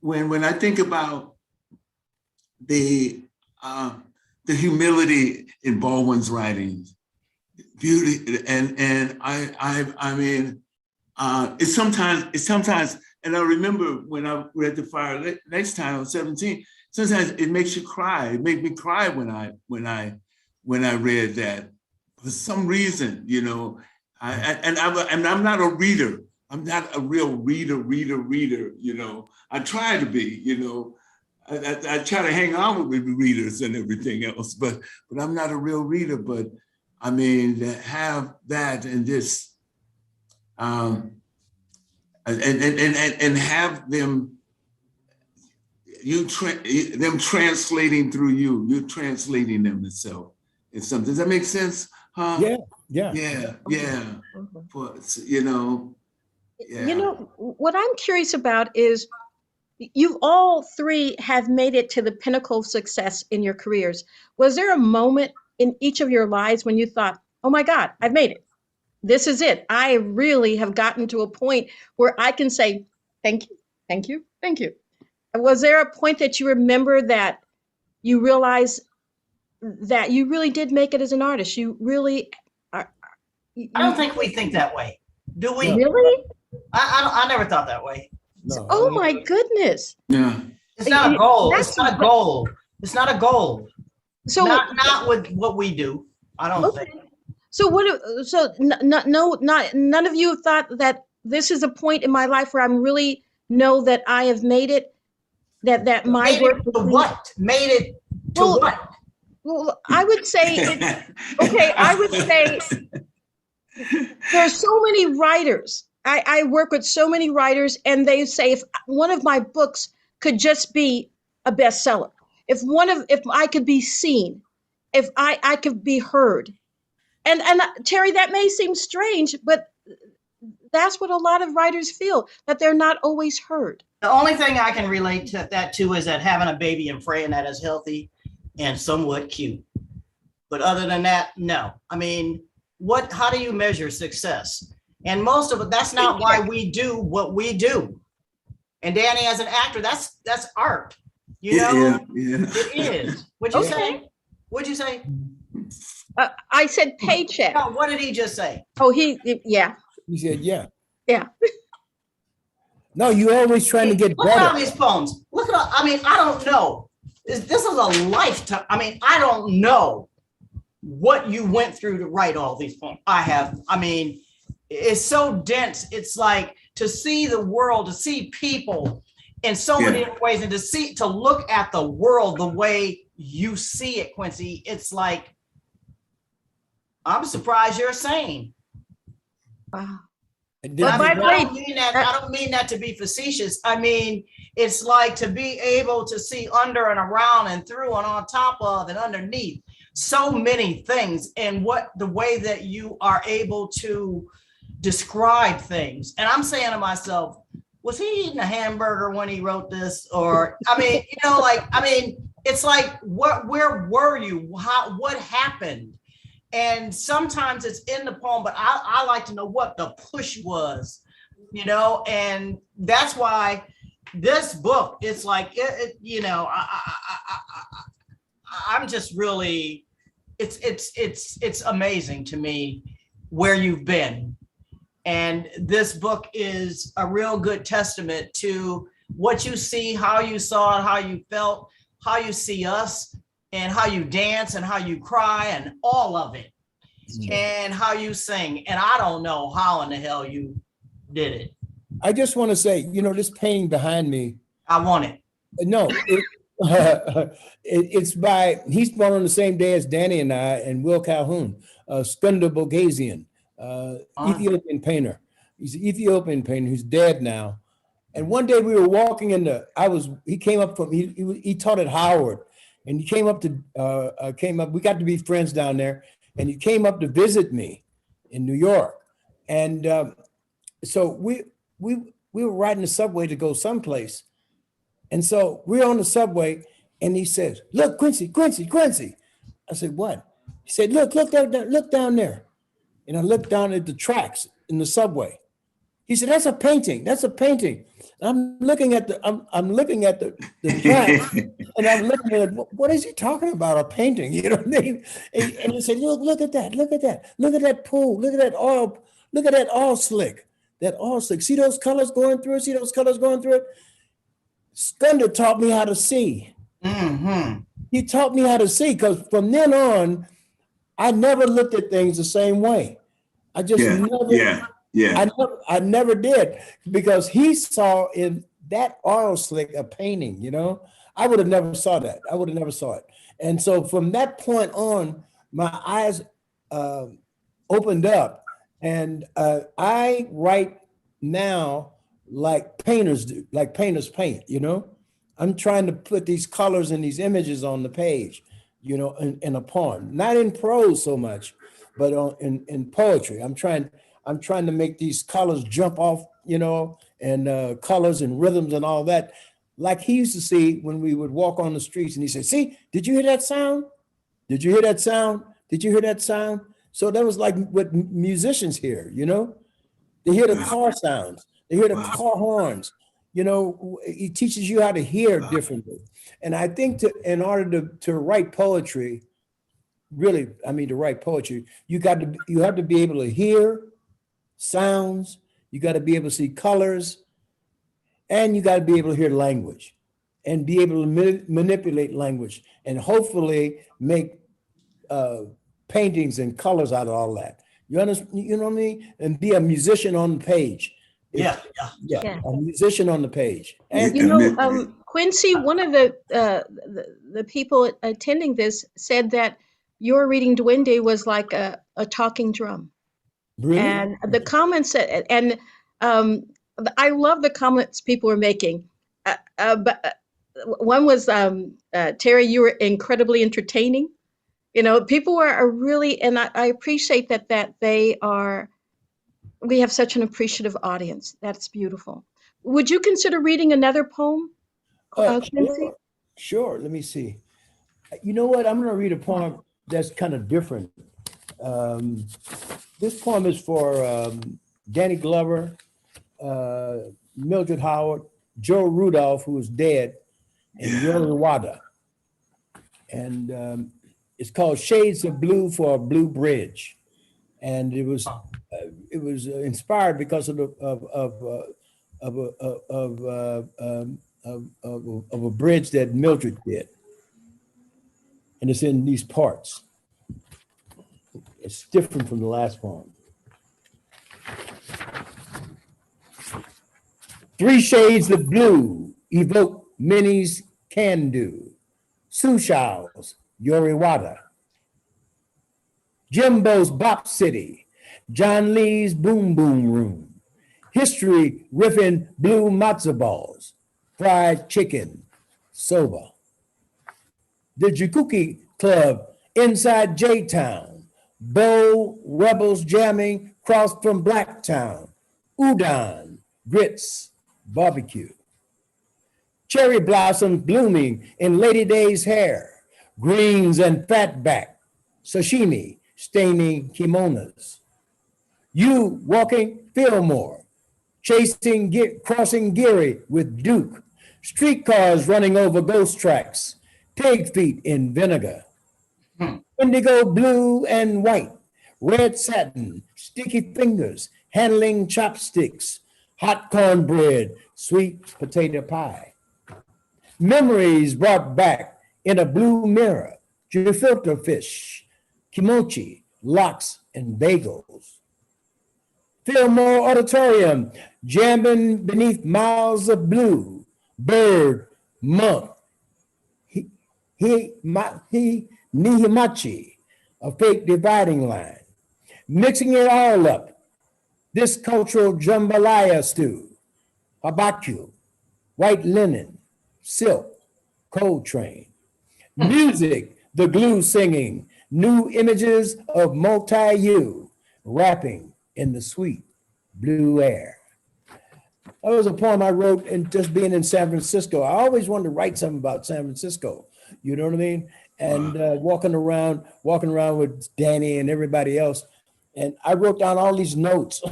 [SPEAKER 4] when I think about the humility in Baldwin's writings, beauty, and I mean, it's sometimes, and I remember when I read The Fire Next Time, I was 17. Sometimes it makes you cry. It made me cry when I read that. For some reason, you know, I'm not a reader. I'm not a real reader. You know, I try to be. You know, I try to hang out with readers and everything else, but I'm not a real reader. But I mean, to have that and this, and have them, them translating through you. You're translating them itself. It's something. Does that make sense? Huh?
[SPEAKER 5] Yeah.
[SPEAKER 4] For, you know. Yeah.
[SPEAKER 2] You know, what I'm curious about is you all three have made it to the pinnacle of success in your careers. Was there a moment in each of your lives when you thought, oh my God, I've made it. This is it. I really have gotten to a point where I can say, thank you, thank you, thank you. Was there a point that you remember that you realized that you really did make it as an artist? You really are.
[SPEAKER 3] I don't think we think that way. Do we?
[SPEAKER 2] Really?
[SPEAKER 3] I never thought that way.
[SPEAKER 5] No.
[SPEAKER 2] Oh my goodness.
[SPEAKER 4] Yeah.
[SPEAKER 3] It's not a goal.
[SPEAKER 2] That's
[SPEAKER 3] It's not a goal. It's not a goal.
[SPEAKER 2] So
[SPEAKER 3] Not with what we do. I don't think.
[SPEAKER 2] So none of you thought that this is a point in my life where I'm really know that I have made it. that my
[SPEAKER 3] Made
[SPEAKER 2] work
[SPEAKER 3] it to
[SPEAKER 2] would be-
[SPEAKER 3] what? Made it to
[SPEAKER 2] Well,
[SPEAKER 3] what?
[SPEAKER 2] Well, I would say, okay, I would say there's so many writers. I work with so many writers, and they say if one of my books could just be a bestseller, if I could be seen, if I could be heard. And Terry, that may seem strange, but that's what a lot of writers feel, that they're not always heard.
[SPEAKER 3] The only thing I can relate to that to is that having a baby and praying that is healthy and somewhat cute. But other than that, no. I mean, how do you measure success? And most of it, that's not why we do what we do. And Danny, as an actor, that's art. You know, it is. What'd you say? What'd you say?
[SPEAKER 2] I said paycheck.
[SPEAKER 3] No, what did he just say?
[SPEAKER 2] Oh, yeah.
[SPEAKER 5] He said, yeah.
[SPEAKER 2] Yeah.
[SPEAKER 5] No, you're always trying to get
[SPEAKER 3] Look at all
[SPEAKER 5] better.
[SPEAKER 3] these poems. Look at all, I mean, I don't know. This is a lifetime. I mean, I don't know what you went through to write all these poems. I mean, it's so dense. It's like to see the world, to see people in so many different ways, and to look at the world the way you see it, Quincy. It's like, I'm surprised you're sane.
[SPEAKER 2] Wow.
[SPEAKER 3] I don't mean that to be facetious. I mean, it's like to be able to see under and around and through and on top of and underneath so many things, and the way that you are able to describe things. And I'm saying to myself, was he eating a hamburger when he wrote this? Or, I mean, it's like, where were you? What happened? And sometimes it's in the poem, but I like to know what the push was, and that's why this book, it's like, I'm just really, it's amazing to me where you've been. And this book is a real good testament to what you see, how you saw it, how you felt, how you see us, and how you dance and how you cry and all of it, and how you sing. And I don't know how in the hell you did it.
[SPEAKER 5] I just want to say, this painting behind me.
[SPEAKER 3] I want it.
[SPEAKER 5] No, it's he's born on the same day as Danny and I and Will Calhoun, Skunda Bogazian, Ethiopian painter. He's an Ethiopian painter who's dead now. And one day we were walking he came up from, he taught at Howard. And he came up, we got to be friends down there, and he came up to visit me in New York. And so we were riding the subway to go someplace. And so we're on the subway, and he says, "Look, Quincy." I said, "What?" He said, look down there. And I looked down at the tracks in the subway. He said, "That's a painting. I'm looking at the tracks, and I'm looking at what is he talking about? A painting, you know what I mean?" And he said, "Look at that pool, look at that oil slick, See those colors going through it? Skunda taught me how to see.
[SPEAKER 3] Mm-hmm.
[SPEAKER 5] He taught me how to see, because from then on, I never looked at things the same way. I just I never did, because he saw in that oil slick a painting, I would have never saw that. And so from that point on, my eyes opened up, and I write now like painters do, like painters paint, I'm trying to put these colors and these images on the page, in a poem, not in prose so much, but in poetry. I'm trying to make these colors jump off, and colors and rhythms and all that, like he used to see when we would walk on the streets, and he said, "See, did you hear that sound? Did you hear that sound? Did you hear that sound?" So that was like what musicians hear, they hear the car sounds, they hear the car horns, he teaches you how to hear differently. And I think in order to write poetry, really, to write poetry, you have to be able to hear sounds, you got to be able to see colors, and you got to be able to hear language and be able to manipulate language, and hopefully make paintings and colors out of all that. You understand? You know what I mean? And be a musician on the page.
[SPEAKER 3] Yeah.
[SPEAKER 5] A musician on the page.
[SPEAKER 2] And Quincy, one of the people attending this said that your reading Duende was like a talking drum.
[SPEAKER 5] Really?
[SPEAKER 2] And the comments and I love the comments people were making. But one was Terry, you were incredibly entertaining. You know, people are really, and I appreciate that they are. We have such an appreciative audience. That's beautiful. Would you consider reading another poem, Quincy?
[SPEAKER 5] Sure, sure. Let me see. You know what? I'm going to read a poem that's kind of different. This poem is for Danny Glover, Mildred Howard, Joe Rudolph, who is dead, and Yuri Wada. And it's called Shades of Blue for a Blue Bridge. And it was inspired because of a bridge that Mildred did. And it's in these parts. It's different from the last poem. 3 shades of blue evoke Minnie's can do. Sushal's Yoriwada. Jimbo's Bop City. John Lee's Boom Boom Room. History riffing blue matzo balls. Fried chicken. Soba. The Jikuki Club inside J-Town. Bow Rebels jamming cross from Blacktown. Udon, grits, barbecue. Cherry blossoms blooming in Lady Day's hair. Greens and fatback. Sashimi staining kimonos. You walking Fillmore. Crossing Geary with Duke. Streetcars running over ghost tracks. Pig feet in vinegar. Indigo blue and white. Red satin. Sticky fingers. Handling chopsticks. Hot cornbread. Sweet potato pie. Memories brought back in a blue mirror. Gefilte fish. Kimochi. Lox and bagels. Fillmore Auditorium. Jamming beneath miles of blue. Bird. Monk. Nihimachi, a fake dividing line, mixing it all up. This cultural jambalaya stew, habaku, white linen, silk, coal train, music, the glue singing, new images of multi-you, rapping in the sweet blue air. That was a poem I wrote in just being in San Francisco. I always wanted to write something about San Francisco. You know what I mean? And walking around with Danny and everybody else. And I wrote down all these notes.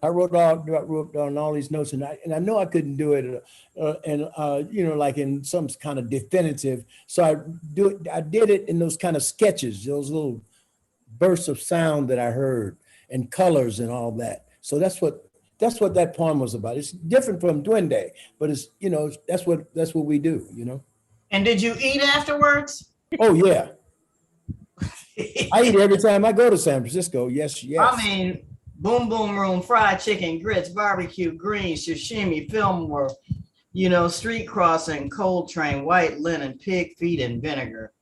[SPEAKER 5] I wrote down all these notes, and I know I couldn't do it, like in some kind of definitive. So I did it in those kind of sketches, those little bursts of sound that I heard, and colors and all that. So that's what that poem was about. It's different from Duende, but it's that's what we do.
[SPEAKER 3] And did you eat afterwards?
[SPEAKER 5] Oh yeah. I eat every time I go to San Francisco. Yes.
[SPEAKER 3] I mean, Boom Boom Room, fried chicken, grits, barbecue, greens, sashimi, Fillmore, street crossing, coal train, white linen, pig feet, and vinegar.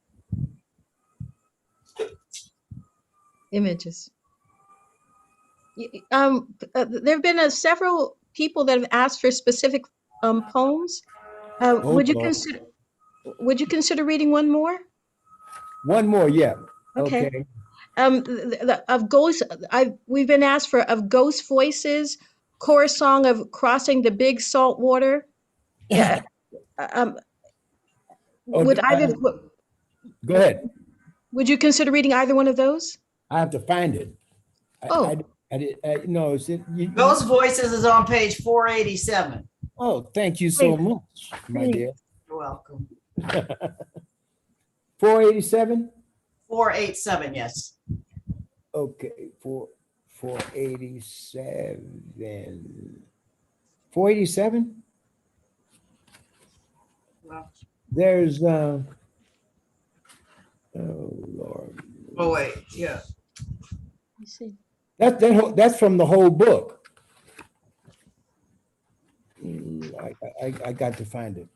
[SPEAKER 2] Images. There have been several people that have asked for specific poems. Would you consider reading one more?
[SPEAKER 5] One more, yeah.
[SPEAKER 2] Okay. We've been asked for of Ghost Voices, chorus song of Crossing the Big Salt Water. Yeah.
[SPEAKER 5] Go ahead.
[SPEAKER 2] Would you consider reading either one of those?
[SPEAKER 5] I have to find it. No,
[SPEAKER 3] Ghost Voices is on page 487.
[SPEAKER 5] Oh, thank you so much, my dear.
[SPEAKER 3] You're welcome.
[SPEAKER 5] 487?
[SPEAKER 3] 487, yes.
[SPEAKER 5] Okay, 487. 487?
[SPEAKER 3] Well,
[SPEAKER 5] There's oh Lord.
[SPEAKER 3] oh wait, yeah.
[SPEAKER 2] You see.
[SPEAKER 5] That's from the whole book. I got to find it.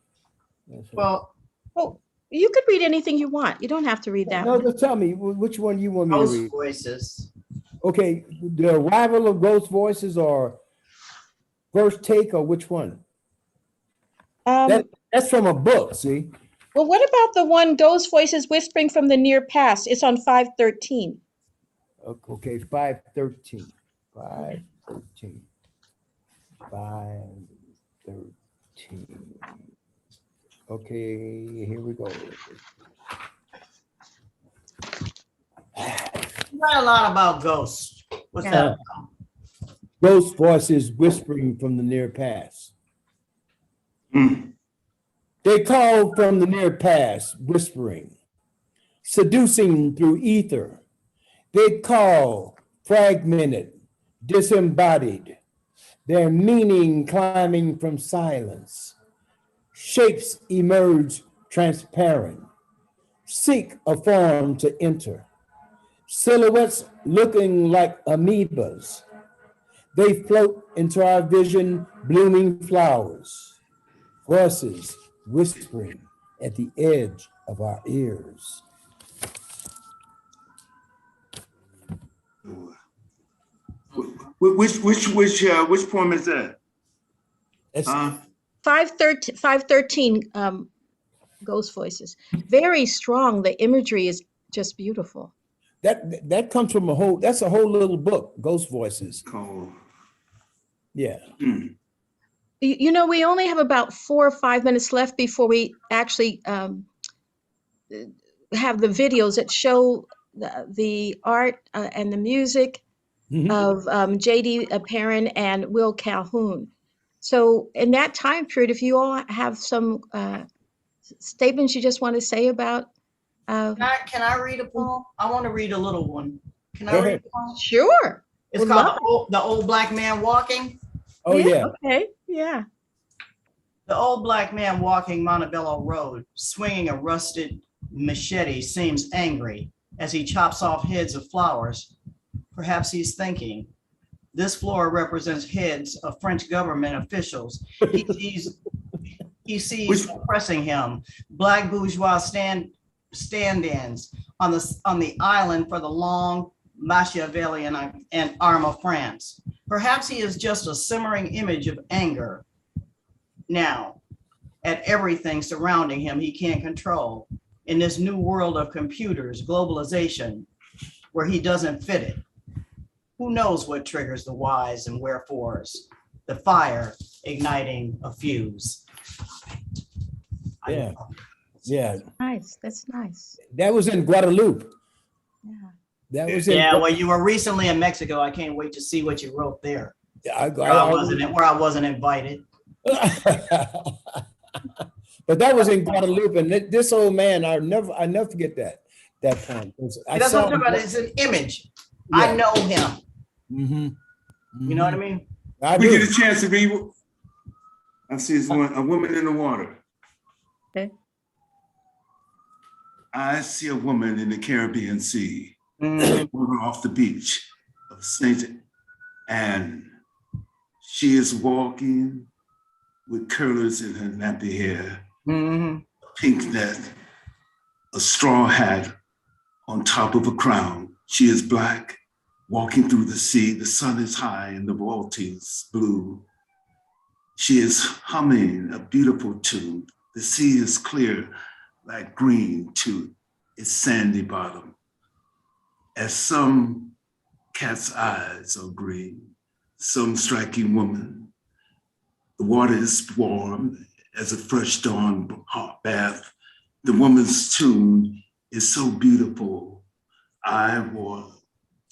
[SPEAKER 3] Well,
[SPEAKER 2] Oh, you could read anything you want. You don't have to read that
[SPEAKER 5] No,
[SPEAKER 2] one.
[SPEAKER 5] just tell me which one you want me to
[SPEAKER 3] Ghost
[SPEAKER 5] read.
[SPEAKER 3] Voices.
[SPEAKER 5] Okay, the arrival of ghost voices or first take or which one? That's from a book, see?
[SPEAKER 2] Well, what about the one Ghost Voices Whispering from the Near Past? It's on 513.
[SPEAKER 5] Okay, 513. 513. 513. Okay, here we go.
[SPEAKER 3] You write a lot about ghosts. What's that?
[SPEAKER 5] Ghost voices whispering from the near past. They call from the near past, whispering, seducing through ether. They call fragmented, disembodied, their meaning climbing from silence. Shapes emerge transparent, seek a form to enter. Silhouettes looking like amoebas. They float into our vision, blooming flowers. Voices whispering at the edge of our ears.
[SPEAKER 4] Which poem is that?
[SPEAKER 5] It's
[SPEAKER 2] 513, Ghost Voices. Very strong. The imagery is just beautiful.
[SPEAKER 5] that comes from that's a whole little book, Ghost Voices.
[SPEAKER 4] Cool.
[SPEAKER 5] Yeah.
[SPEAKER 2] You know, we only have about 4 or 5 minutes left before we actually have the videos that show the art and the music of J.D. Parran and Will Calhoun. So in that time period, if you all have some statements you just want to say about.
[SPEAKER 3] Can I read a poem? I want to read a little one. Can I
[SPEAKER 5] Go
[SPEAKER 3] read
[SPEAKER 5] ahead.
[SPEAKER 3] a poem?
[SPEAKER 2] Sure.
[SPEAKER 3] It's
[SPEAKER 2] Would
[SPEAKER 3] called
[SPEAKER 2] love
[SPEAKER 3] the old Black Man Walking.
[SPEAKER 5] Oh yeah.
[SPEAKER 2] Okay. Yeah.
[SPEAKER 3] The old black man walking Montebello Road, swinging a rusted machete, seems angry as he chops off heads of flowers. Perhaps he's thinking, this floor represents heads of French government officials. He sees oppressing him, black bourgeois stand-ins on the island for the long Machiavellian and arm of France. Perhaps he is just a simmering image of anger now at everything surrounding him he can't control in this new world of computers, globalization, where he doesn't fit it. Who knows what triggers the whys and wherefores, the fire igniting a fuse.
[SPEAKER 5] Yeah. Yeah.
[SPEAKER 2] Nice. That's nice.
[SPEAKER 5] That was in Guadeloupe.
[SPEAKER 2] Yeah.
[SPEAKER 5] That was in
[SPEAKER 3] Yeah, well, you were recently in Mexico. I can't wait to see what you wrote there. Where I wasn't invited.
[SPEAKER 5] But that was in Guadeloupe, and this old man, I never forget that poem.
[SPEAKER 3] That's what I'm talking about. It's an image. Yeah. I know him.
[SPEAKER 5] Mm-hmm.
[SPEAKER 3] You know what I mean?
[SPEAKER 4] We get a chance to read. I see a woman in the water.
[SPEAKER 2] Okay.
[SPEAKER 4] I see a woman in the Caribbean Sea, moving off the beach of St. Anne. She is walking with curlers in her nappy hair, a pink net, a straw hat on top of a crown. She is black, walking through the sea. The sun is high and the Baltics blue. She is humming a beautiful tune. The sea is clear like green to its sandy bottom. As some cat's eyes are green, some striking woman. The water is warm as a fresh dawn hot bath. The woman's tune is so beautiful. I want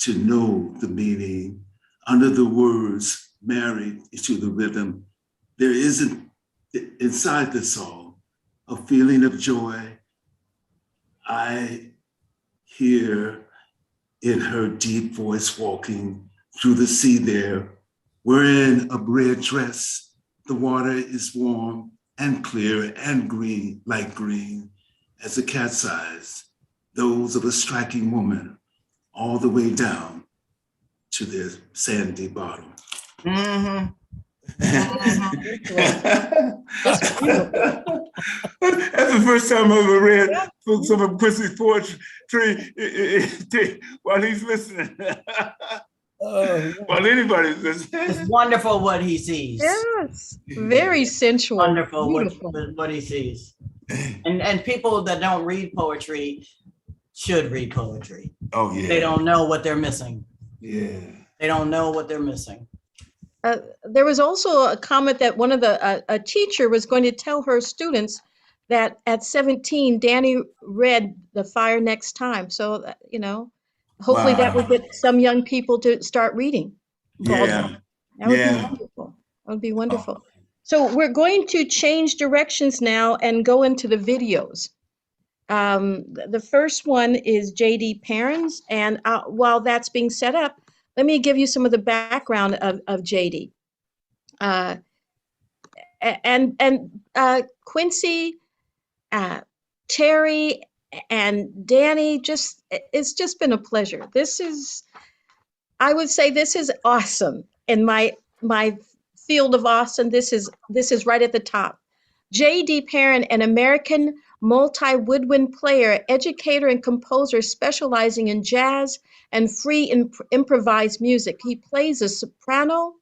[SPEAKER 4] to know the meaning under the words married to the rhythm. There isn't inside the song a feeling of joy. I hear in her deep voice walking through the sea there, wearing a red dress. The water is warm and clear and green, light green, as a cat's eyes, those of a striking woman, all the way down to their sandy bottom.
[SPEAKER 2] That's beautiful.
[SPEAKER 4] That's the first time I ever read
[SPEAKER 2] Yeah.
[SPEAKER 4] some of Quincy's poetry while he's listening.
[SPEAKER 5] Oh,
[SPEAKER 4] While anybody's listening.
[SPEAKER 3] It's wonderful what he sees.
[SPEAKER 2] Yes, very sensual.
[SPEAKER 3] Wonderful
[SPEAKER 2] Beautiful.
[SPEAKER 3] what he sees. And people that don't read poetry should read poetry.
[SPEAKER 4] Oh yeah.
[SPEAKER 3] They don't know what they're missing.
[SPEAKER 4] Yeah.
[SPEAKER 3] They don't know what they're missing.
[SPEAKER 2] There was also a comment that one of the a teacher was going to tell her students that at 17, Danny read The Fire Next Time. So, hopefully that would
[SPEAKER 4] Wow.
[SPEAKER 2] get some young people to start reading.
[SPEAKER 4] Yeah.
[SPEAKER 2] That would be
[SPEAKER 4] Yeah.
[SPEAKER 2] wonderful. That would be wonderful. So we're going to change directions now and go into the videos. The first one is J.D. Parran's, and while that's being set up, let me give you some of the background of J.D. And Quincy, Terry, and Danny, it's just been a pleasure. I would say this is awesome. In my field of awesome, this is right at the top. J.D. Parran, an American multi-woodwind player, educator, and composer specializing in jazz and free improvised music. He plays a soprano,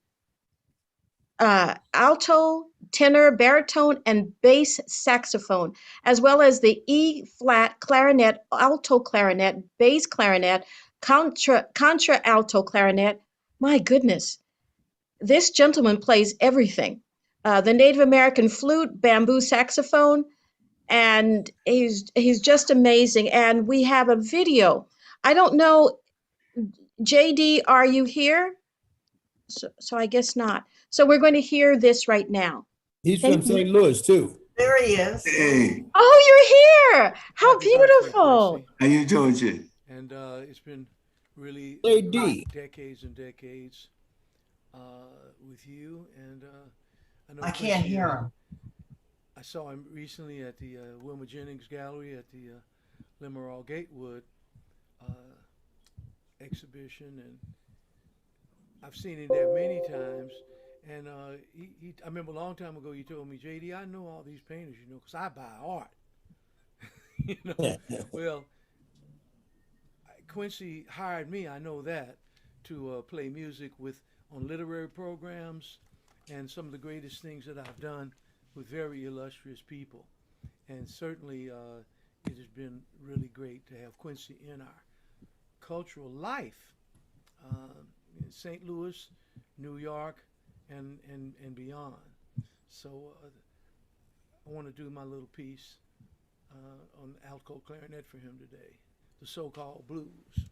[SPEAKER 2] alto, tenor, baritone, and bass saxophone, as well as the E-flat clarinet, alto clarinet, bass clarinet, contra alto clarinet. My goodness, this gentleman plays everything. The Native American flute, bamboo saxophone, and he's just amazing. And we have a video. I don't know, JD, are you here? So I guess not. So we're going to hear this right now.
[SPEAKER 5] he's from St. Louis too.
[SPEAKER 3] There he is.
[SPEAKER 4] Hey,
[SPEAKER 2] Oh, you're here. How
[SPEAKER 6] Happy birthday,
[SPEAKER 2] beautiful.
[SPEAKER 6] Quincy.
[SPEAKER 4] how you doing, Jay?
[SPEAKER 6] And it's been really
[SPEAKER 5] J.D.
[SPEAKER 6] decades and decades with you. And I know
[SPEAKER 3] I can't
[SPEAKER 6] Quincy,
[SPEAKER 3] hear him.
[SPEAKER 6] I saw him recently at the Wilma Jennings Gallery at the Limerall Gatewood exhibition, and I've seen him there many times. And I remember a long time ago you told me, JD, I know all these painters, because I buy art. Well, Quincy hired me, I know that, to play music on literary programs and some of the greatest things that I've done with very illustrious people. And certainly it has been really great to have Quincy in our cultural life in St. Louis, New York, and beyond. So I want to do my little piece on alto clarinet for him today, the so-called blues.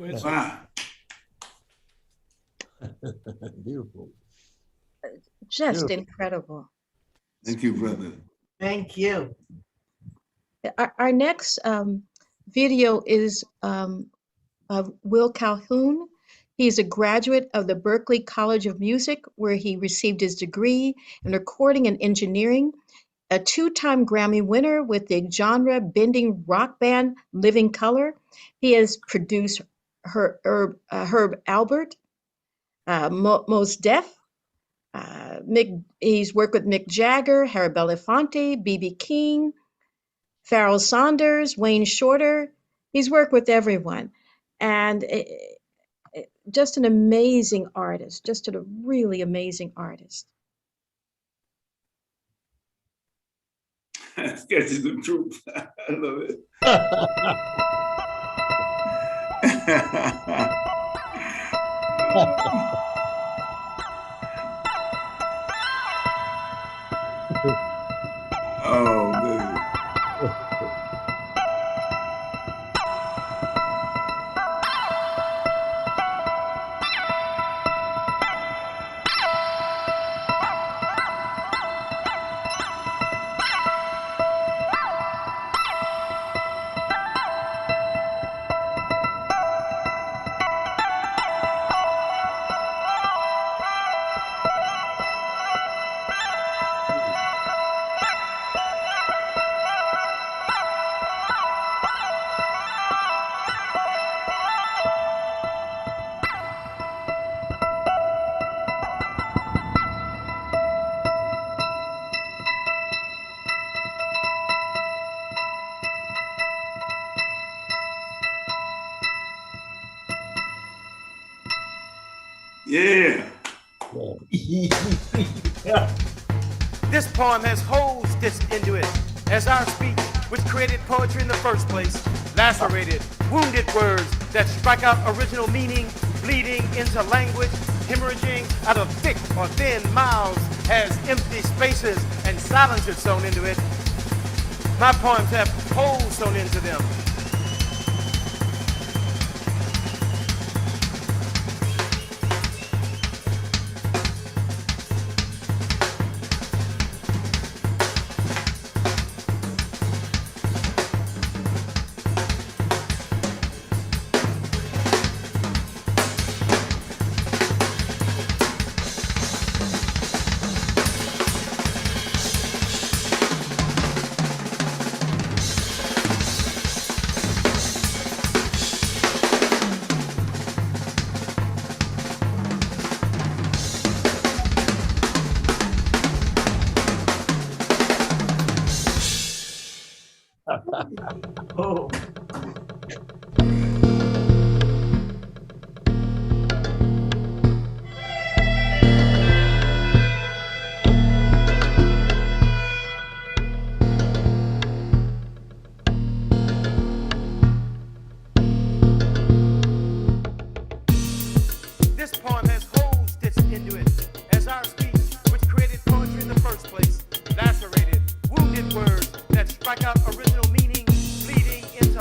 [SPEAKER 6] Quincy.
[SPEAKER 4] Wow.
[SPEAKER 5] Beautiful.
[SPEAKER 2] Just
[SPEAKER 5] Beautiful.
[SPEAKER 2] incredible.
[SPEAKER 4] Thank you, brother.
[SPEAKER 3] Thank you.
[SPEAKER 2] Our next video is of Will Calhoun. He's a graduate of the Berklee College of Music, where he received his degree in recording and engineering, a two-time Grammy winner with the genre-bending rock band Living Color. He has produced Herb Albert, Mos Def. He's worked with Mick Jagger, Harry Belafonte, B.B. King, Pharoah Sanders, Wayne Shorter. He's worked with everyone. And just an amazing artist, just a really amazing artist.
[SPEAKER 4] Sketches the truth. I love it. Oh, man. Yeah.
[SPEAKER 7] This poem has holes stitched into it, as our speech, which created poetry in the first place, lacerated, wounded words that strike out original meaning, bleeding into language, hemorrhaging out of thick or thin mouths, has empty spaces and silences sewn into it. My poems have holes sewn into them.
[SPEAKER 3] Oh.
[SPEAKER 7] This poem has holes stitched into it, as our speech, which created poetry in the first place, lacerated, wounded words that strike out original meaning, bleeding into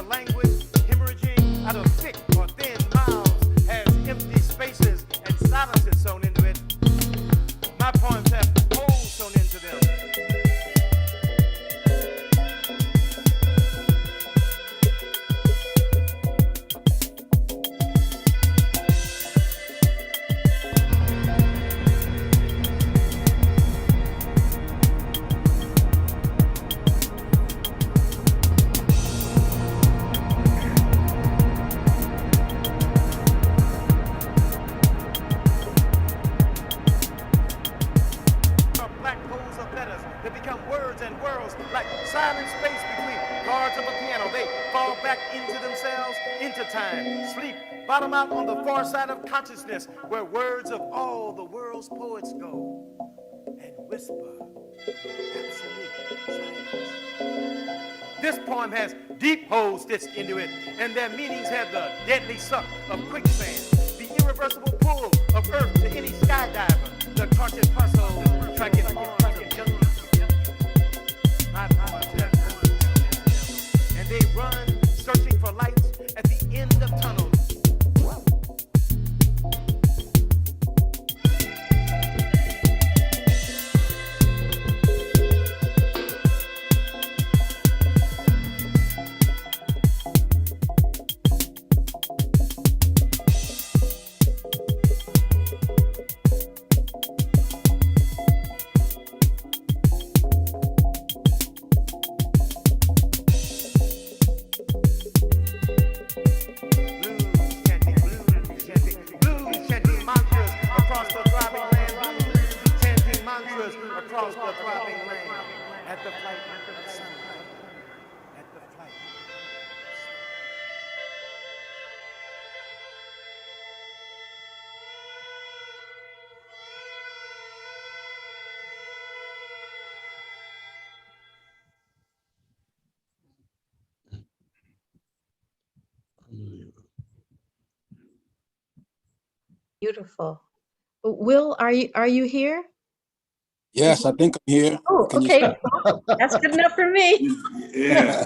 [SPEAKER 7] time. Sleep, bottom out on the far side of consciousness, where words of all the world's poets go, and whisper absolute silence. This poem has deep holes stitched into it, and their meanings have the deadly suck of quicksand, the irreversible pull of earth to any skydiver, the conscious puzzle tracking junkies. My poems have and they run searching for lights at the end of tunnels. Across the throbbing land, at the flight of the sun, at the flight.
[SPEAKER 2] Beautiful. Will, are you here?
[SPEAKER 8] Yes, I think I'm here.
[SPEAKER 2] Oh,
[SPEAKER 8] Can you
[SPEAKER 2] okay.
[SPEAKER 8] see?
[SPEAKER 2] Well, that's good enough for me.
[SPEAKER 4] Yeah.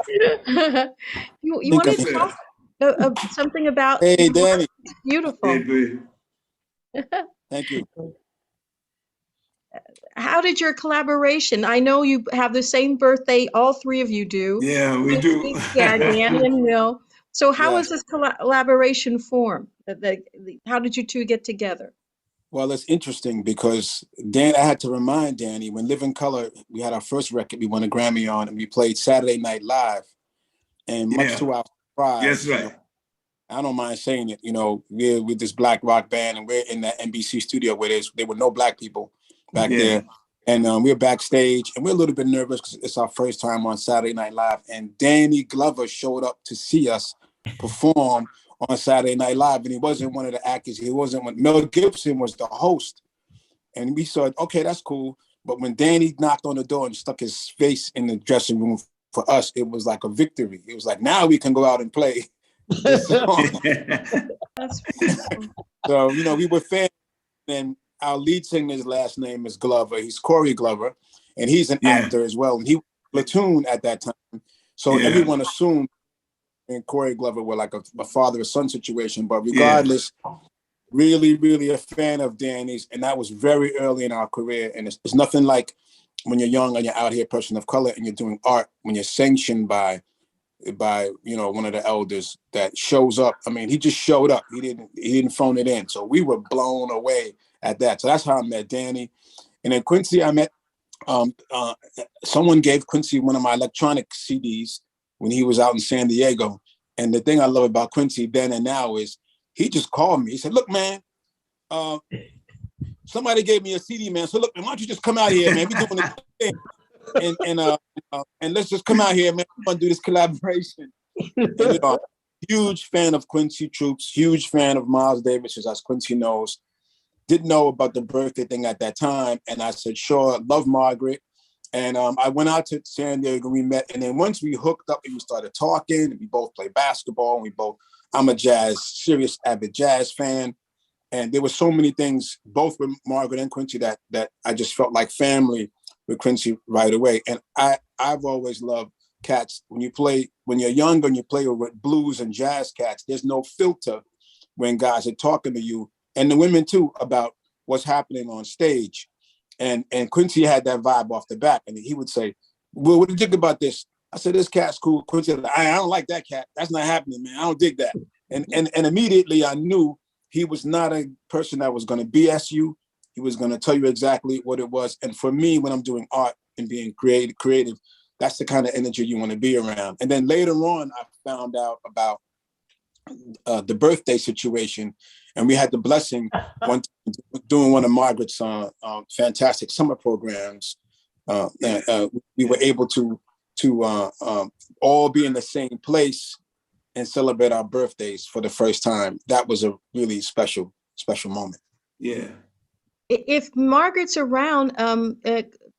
[SPEAKER 2] You want to talk something about?
[SPEAKER 8] Hey, Danny.
[SPEAKER 2] Beautiful.
[SPEAKER 8] Thank you.
[SPEAKER 2] How did your collaboration? I know you have the same birthday, all three of you do.
[SPEAKER 4] Yeah, we do.
[SPEAKER 2] Yeah, Danny and Will. So how
[SPEAKER 8] Yeah.
[SPEAKER 2] was this collaboration formed? How did you two get together?
[SPEAKER 8] Well, it's interesting because I had to remind Danny when Living Color, we had our first record we won a Grammy on, and we played Saturday Night Live. And much
[SPEAKER 4] Yeah.
[SPEAKER 8] to our surprise,
[SPEAKER 4] That's right.
[SPEAKER 8] I don't mind saying it, we're with this black rock band and we're in that NBC studio where there were no black people back there. And we're backstage and we're a little bit nervous because it's our first time on Saturday Night Live. And Danny Glover showed up to see us perform on Saturday Night Live. And he wasn't one of the actors. Mel Gibson was the host. And we said, okay, that's cool. But when Danny knocked on the door and stuck his face in the dressing room for us, it was like a victory. It was like, now we can go out and play this song.
[SPEAKER 2] That's beautiful.
[SPEAKER 8] So, we were fans. And our lead singer's last name is Glover. He's Corey Glover. And he's an actor as well. And he was platoon at that time. So everyone assumed and Corey Glover were like a father-son situation. But regardless, really, really a fan of Danny's. And that was very early in our career. And it's nothing like when you're young and you're out here, person of color, and you're doing art, when you're sanctioned by one of the elders that shows up. I mean, he just showed up. He didn't phone it in. So we were blown away at that. So that's how I met Danny. And then Quincy, I met, someone gave Quincy one of my electronic CDs when he was out in San Diego. And the thing I love about Quincy then and now is he just called me. He said, look, man, somebody gave me a CD, man. So look, man, why don't you just come out here, man? We doing this thing. And let's just come out here, man. We want to do this collaboration. And, huge fan of Quincy Troupe, huge fan of Miles Davis, as Quincy knows. Didn't know about the birthday thing at that time. And I said, sure, love Margaret. And I went out to San Diego, we met. And then once we hooked up and we started talking, and we both play basketball, and I'm a serious avid jazz fan. And there were so many things, both with Margaret and Quincy, that I just felt like family with Quincy right away. And I've always loved cats. When you're young and you play with blues and jazz cats, there's no filter when guys are talking to you, and the women too, about what's happening on stage. And Quincy had that vibe off the bat. And he would say, well, what do you think about this? I said, this cat's cool. Quincy said, I don't like that cat. That's not happening, man. I don't dig that. And immediately I knew he was not a person that was going to BS you. He was going to tell you exactly what it was. And for me, when I'm doing art and being creative, that's the kind of energy you want to be around. And then later on, I found out about the birthday situation. And we had the blessing doing one of Margaret's fantastic summer programs. We were able to all be in the same place and celebrate our birthdays for the first time. That was a really special moment.
[SPEAKER 4] Yeah.
[SPEAKER 2] If Margaret's around,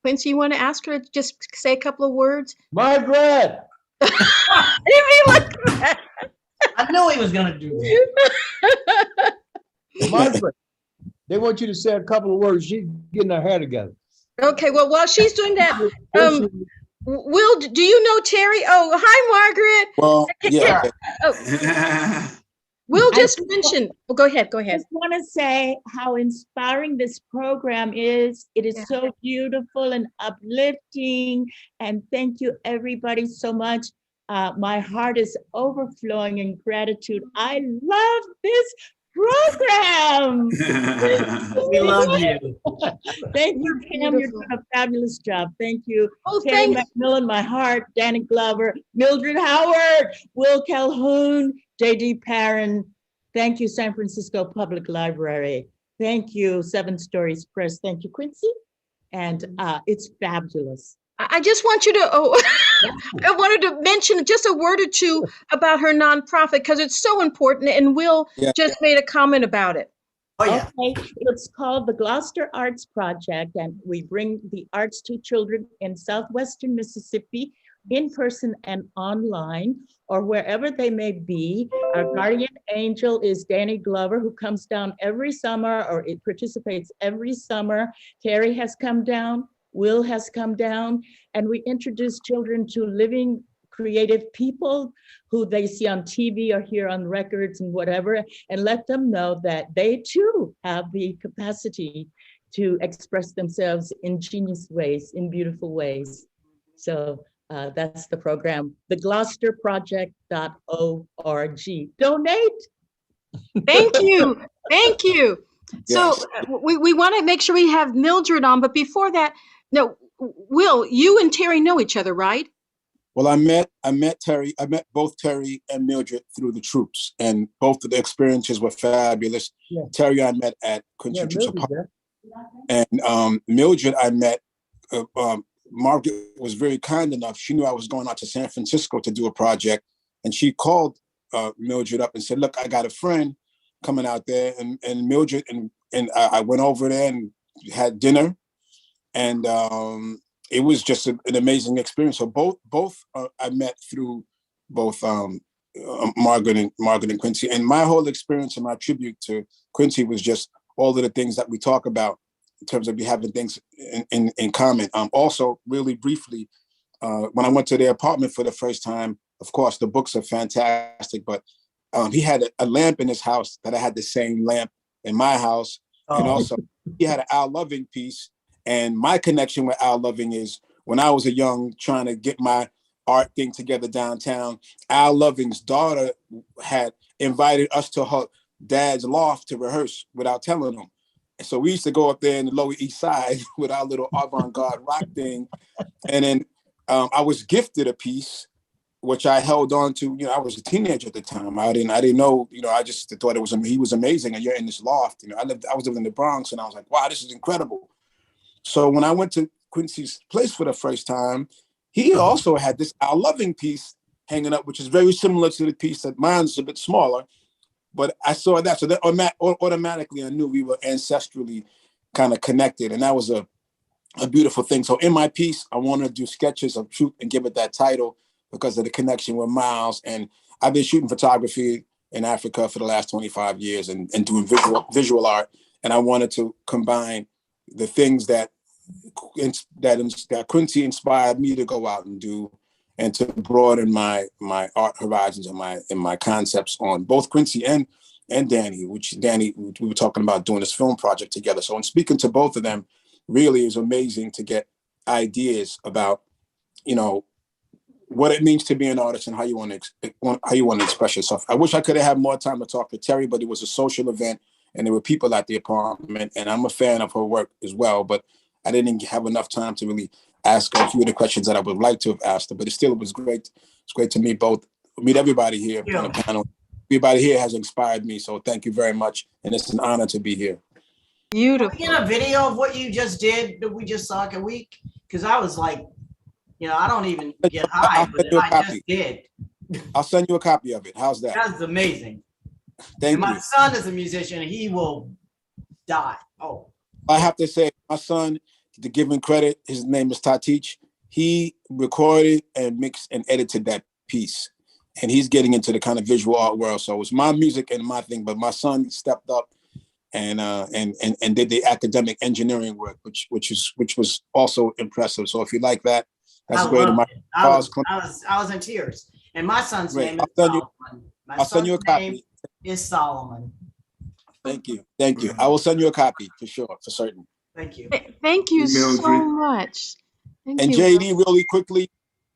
[SPEAKER 2] Quincy, you want to ask her to just say a couple of words?
[SPEAKER 5] Margaret.
[SPEAKER 2] I didn't mean like that.
[SPEAKER 3] I knew he was gonna do that.
[SPEAKER 5] Margaret, they want you to say a couple of words. She's getting her hair together.
[SPEAKER 2] Okay, well, while she's doing that, Will, do you know Terry? Oh, hi, Margaret.
[SPEAKER 8] Well, yeah.
[SPEAKER 2] Oh, Will just mentioned. Oh, go ahead.
[SPEAKER 9] I just want to say how inspiring this program is. It is so beautiful and uplifting. And thank you, everybody, so much. My heart is overflowing in gratitude. I love this program.
[SPEAKER 3] We love you.
[SPEAKER 9] Thank you, Cam. You're doing a fabulous job. Thank you.
[SPEAKER 2] Oh,
[SPEAKER 9] Terry
[SPEAKER 2] thanks.
[SPEAKER 9] McMillan, my heart, Danny Glover, Mildred Howard, Will Calhoun, J.D. Parran. Thank you, San Francisco Public Library. Thank you, Seven Stories Press. Thank you, Quincy. And it's fabulous.
[SPEAKER 2] I just want you to, I wanted to mention just a word or two about her nonprofit because it's so important. And Will just made a comment about it.
[SPEAKER 3] Oh, yeah.
[SPEAKER 9] Okay, it's called the Gloucester Arts Project, and we bring the arts to children in Southwestern Mississippi in person and online, or wherever they may be. Our guardian angel is Danny Glover, who comes down every summer, or it participates every summer. Terry has come down, Will has come down, and we introduce children to living creative people who they see on TV or hear on records and whatever, and let them know that they too have the capacity to express themselves in genius ways, in beautiful ways. So that's the program, thegloucesterproject.org. Donate.
[SPEAKER 2] Thank you. Thank you. So we want to make sure we have Mildred on, but before that, no, Will, you and Terry know each other, right?
[SPEAKER 8] Well, I met Terry. I met both Terry and Mildred through the troops, and both of the experiences were fabulous. Yeah. Terry I met at Quincy Troupe's apartment, and Mildred I met. Margaret was very kind enough. She knew I was going out to San Francisco to do a project, and she called Mildred up and said, "Look, I got a friend coming out there," and Mildred and I went over there and had dinner, and it was just an amazing experience. So both I met through both Margaret and Quincy, and my whole experience and my tribute to Quincy was just all of the things that we talk about in terms of having things in common. Also, really briefly, when I went to their apartment for the first time, of course, the books are fantastic, but he had a lamp in his house that I had the same lamp in my house. Oh. And also, he had an Al Loving piece. And my connection with Al Loving is when I was trying to get my art thing together downtown, Al Loving's daughter had invited us to her dad's loft to rehearse without telling him. And so we used to go up there in the Lower East Side with our little avant-garde rock thing. And then I was gifted a piece, which I held on to. I was a teenager at the time. I didn't know, I just thought he was amazing. And you're in this loft. I was living in the Bronx, and I was like, wow, this is incredible. So when I went to Quincy's place for the first time, he also had this Al Loving piece hanging up, which is very similar to the piece that mine's a bit smaller. But I saw that, so that automatically I knew we were ancestrally kind of connected, and that was a beautiful thing. So in my piece, I wanted to do sketches of truth and give it that title because of the connection with Miles. And I've been shooting photography in Africa for the last 25 years and doing visual art, and I wanted to combine the things that Quincy inspired me to go out and do, and to broaden my art horizons and my concepts on both Quincy and Danny, we were talking about doing this film project together. So in speaking to both of them, really is amazing to get ideas about, what it means to be an artist and how you want to express yourself. I wish I could have had more time to talk to Terry, but it was a social event and there were people at the apartment, and I'm a fan of her work as well, but I didn't have enough time to really ask her a few of the questions that I would like to have asked her, but it was great. It's great to meet everybody here on the panel. Everybody here has inspired me, so thank you very much, and it's an honor to be here.
[SPEAKER 2] Beautiful.
[SPEAKER 3] Can I get a video of what you just did that we just saw a week? Because I was like, I don't even get high, but I just did.
[SPEAKER 8] I'll send you a copy of it. How's that?
[SPEAKER 3] That's amazing.
[SPEAKER 8] Thank
[SPEAKER 3] And my
[SPEAKER 8] you.
[SPEAKER 3] son is a musician, and he will die. Oh,
[SPEAKER 8] I have to say, my son, to give him credit, his name is Tatich. He recorded and mixed and edited that piece. And he's getting into the kind of visual art world. So it's my music and my thing, but my son stepped up and did the academic engineering work, which was also impressive. So if you like that, that's
[SPEAKER 3] I
[SPEAKER 8] great.
[SPEAKER 3] love
[SPEAKER 8] My
[SPEAKER 3] it. I was in tears. And my son's
[SPEAKER 8] Great.
[SPEAKER 3] name is
[SPEAKER 8] I'll send you-
[SPEAKER 3] Solomon. My
[SPEAKER 8] I'll send you a
[SPEAKER 3] son's name
[SPEAKER 8] copy.
[SPEAKER 3] is Solomon.
[SPEAKER 8] Thank you. Thank you. I will send you a copy for sure, for certain.
[SPEAKER 3] Thank you.
[SPEAKER 2] Thank you so
[SPEAKER 4] Mildred.
[SPEAKER 2] much. Thank
[SPEAKER 8] And
[SPEAKER 2] you.
[SPEAKER 8] JD, really quickly,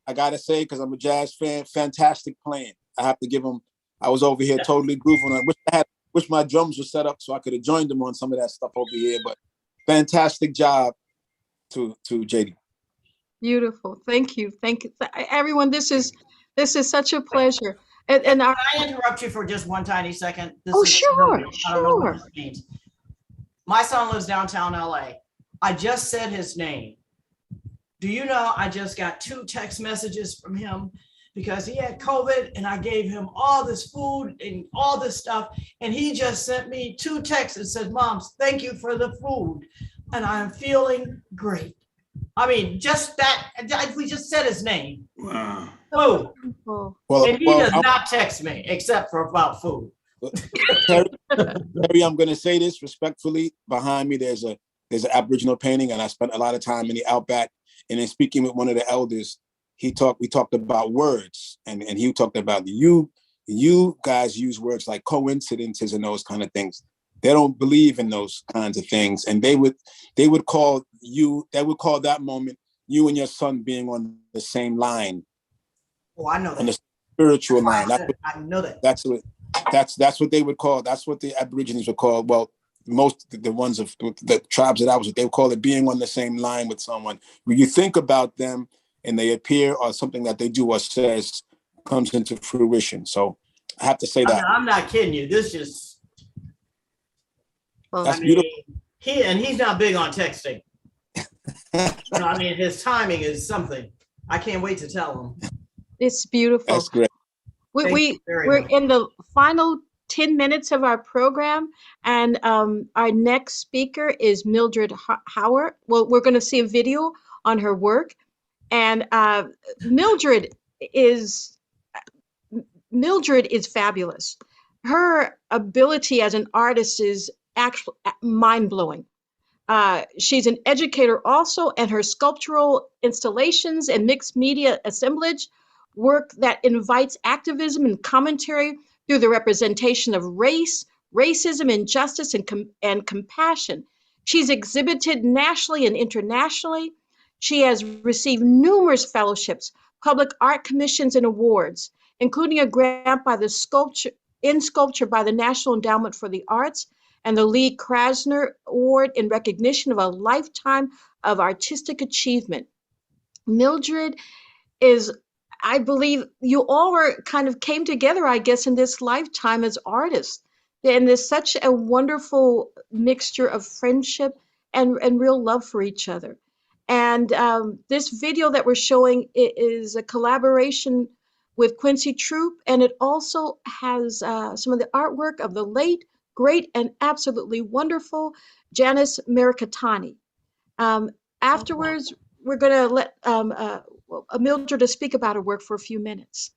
[SPEAKER 8] I gotta say, because I'm a jazz fan, fantastic playing. I have to give him. I was over here totally grooving on. Wish my drums were set up so I could have joined them on some of that stuff over here. But fantastic job to JD.
[SPEAKER 2] Beautiful. Thank you. Thank you. Everyone, this is such a pleasure. And our,
[SPEAKER 3] Can I interrupt you for just one tiny second?
[SPEAKER 2] oh, sure,
[SPEAKER 3] I don't know what
[SPEAKER 2] sure.
[SPEAKER 3] this means. My son lives downtown LA. I just said his name. Do you know I just got 2 text messages from him because he had COVID and I gave him all this food and all this stuff. And he just sent me 2 texts and said, "Mom, thank you for the food. And I'm feeling great." I mean, just that, we just said his name.
[SPEAKER 4] Wow.
[SPEAKER 3] Oh,
[SPEAKER 2] Oh,
[SPEAKER 3] and he does not text me except for about food.
[SPEAKER 8] Terry, I'm going to say this respectfully. Behind me, there's an Aboriginal painting, and I spent a lot of time in the outback. And in speaking with one of the elders, we talked about words, and he talked about you guys use words like coincidences and those kind of things. They don't believe in those kinds of things, and they would call that moment you and your son being on the same line.
[SPEAKER 3] Oh, I know
[SPEAKER 8] On the
[SPEAKER 3] that.
[SPEAKER 8] spiritual line.
[SPEAKER 3] I know that.
[SPEAKER 8] That's what they would call. That's what the Aborigines would call. Well, most the ones of the tribes that I was with, they would call it being on the same line with someone. When you think about them and they appear or something that they do or says comes into fruition. So I have to say that.
[SPEAKER 3] I'm not kidding you. This just,
[SPEAKER 8] That's
[SPEAKER 3] I
[SPEAKER 8] beautiful.
[SPEAKER 3] mean, he's not big on texting. I mean, his timing is something. I can't wait to tell him.
[SPEAKER 2] it's beautiful.
[SPEAKER 8] That's great.
[SPEAKER 2] We're in the final 10 minutes of our program, and our next speaker is Mildred Howard. Well, we're going to see a video on her work, and Mildred is fabulous. Her ability as an artist is actually mind-blowing. She's an educator also, and her sculptural installations and mixed media assemblage work that invites activism and commentary through the representation of race, racism, injustice, and compassion. She's exhibited nationally and internationally. She has received numerous fellowships, public art commissions, and awards, including a grant by the sculpture by the National Endowment for the Arts and the Lee Krasner Award in recognition of a lifetime of artistic achievement. Mildred is, I believe, you all were kind of came together, I guess, in this lifetime as artists. And there's such a wonderful mixture of friendship and real love for each other. And this video that we're showing is a collaboration with Quincy Troupe, and it also has some of the artwork of the late, great, and absolutely wonderful Janice Mericatani. Afterwards, we're going to let Mildred to speak about her work for a few minutes.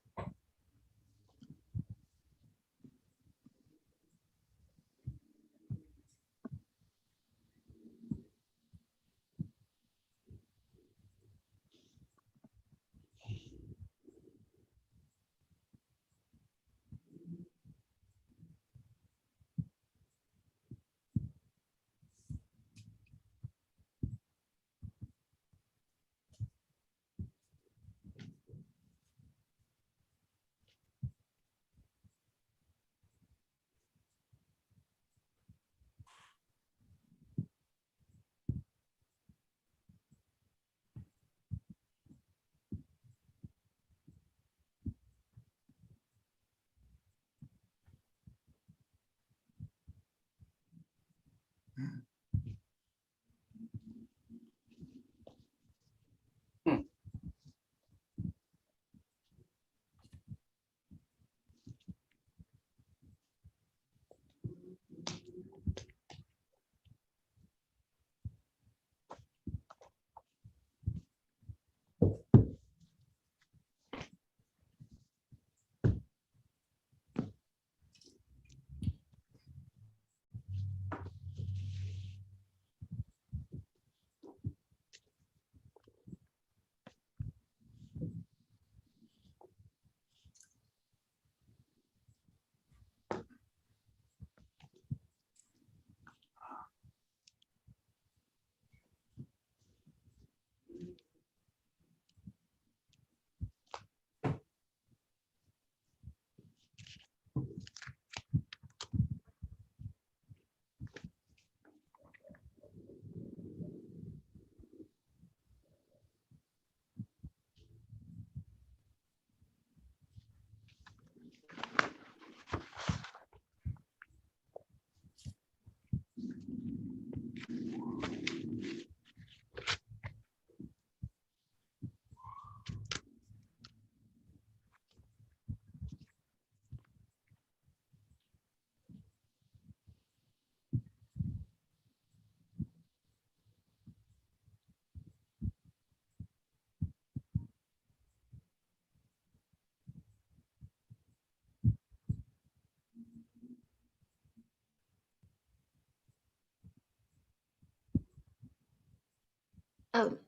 [SPEAKER 2] Um,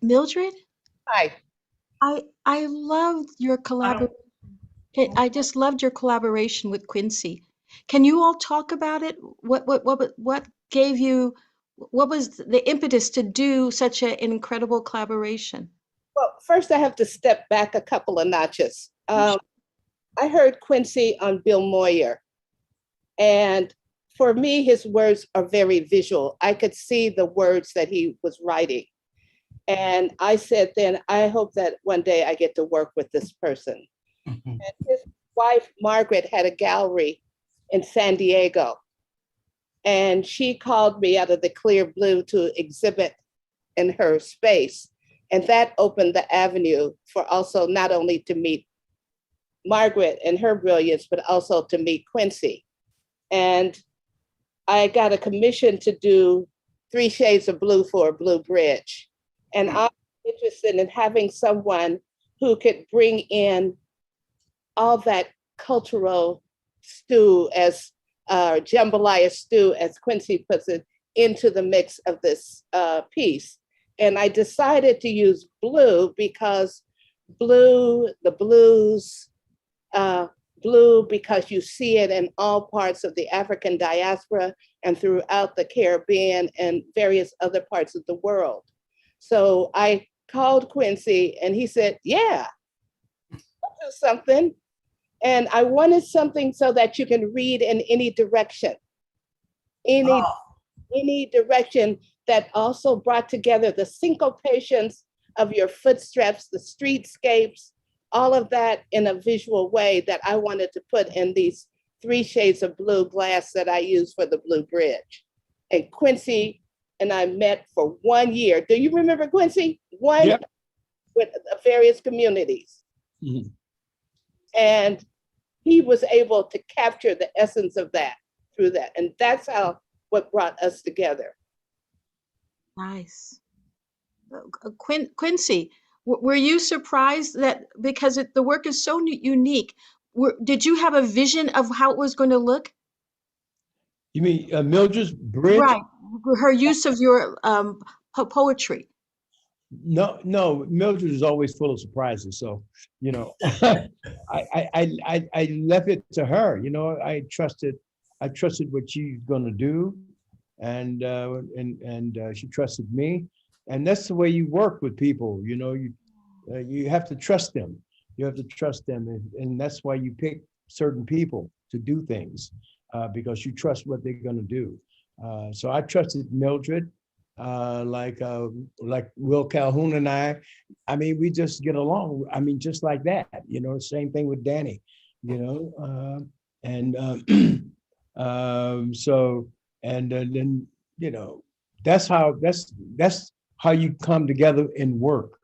[SPEAKER 2] Mildred,
[SPEAKER 10] Hi.
[SPEAKER 2] I loved your collaboration. I just loved your collaboration with Quincy. Can you all talk about it? What gave you, what was the impetus to do such an incredible collaboration?
[SPEAKER 10] Well, first I have to step back a couple of notches. I heard Quincy on Bill Moyer, and for me, his words are very visual. I could see the words that he was writing. And I said, then I hope that one day I get to work with this person. And his wife, Margaret, had a gallery in San Diego. And she called me out of the clear blue to exhibit in her space. And that opened the avenue for also not only to meet Margaret and her brilliance, but also to meet Quincy. And I got a commission to do 3 Shades of Blue for a Blue Bridge. And I'm interested in having someone who could bring in all that cultural stew, as jambalaya stew, as Quincy puts it, into the mix of this piece. And I decided to use blue because blue, the blues, blue because you see it in all parts of the African diaspora and throughout the Caribbean and various other parts of the world. So I called Quincy and he said, yeah, I'll do something. And I wanted something so that you can read in any direction, any direction, that also brought together the syncopations of your footsteps, the streetscapes, all of that in a visual way that I wanted to put in these 3 shades of blue glass that I use for the Blue Bridge. And Quincy and I met for 1 year. Do you remember Quincy? With various communities.
[SPEAKER 5] Mm-hmm.
[SPEAKER 10] And he was able to capture the essence of that through that. And that's what brought us together.
[SPEAKER 2] Nice. Quincy, were you surprised that, because the work is so unique, did you have a vision of how it was going to look?
[SPEAKER 5] You mean Mildred's bridge?
[SPEAKER 2] Right, her use of your poetry.
[SPEAKER 5] No, Mildred is always full of surprises. So, you know, I left it to her. You know, I trusted what she's gonna do, and she trusted me, and that's the way you work with people. You know, you have to trust them. You have to trust them, and that's why you pick certain people to do things, because you trust what they're gonna do. So I trusted Mildred. Like Will Calhoun and I mean, we just get along. I mean, just like that, you know, same thing with Danny, you know, so, and then, you know, that's how you come together and work,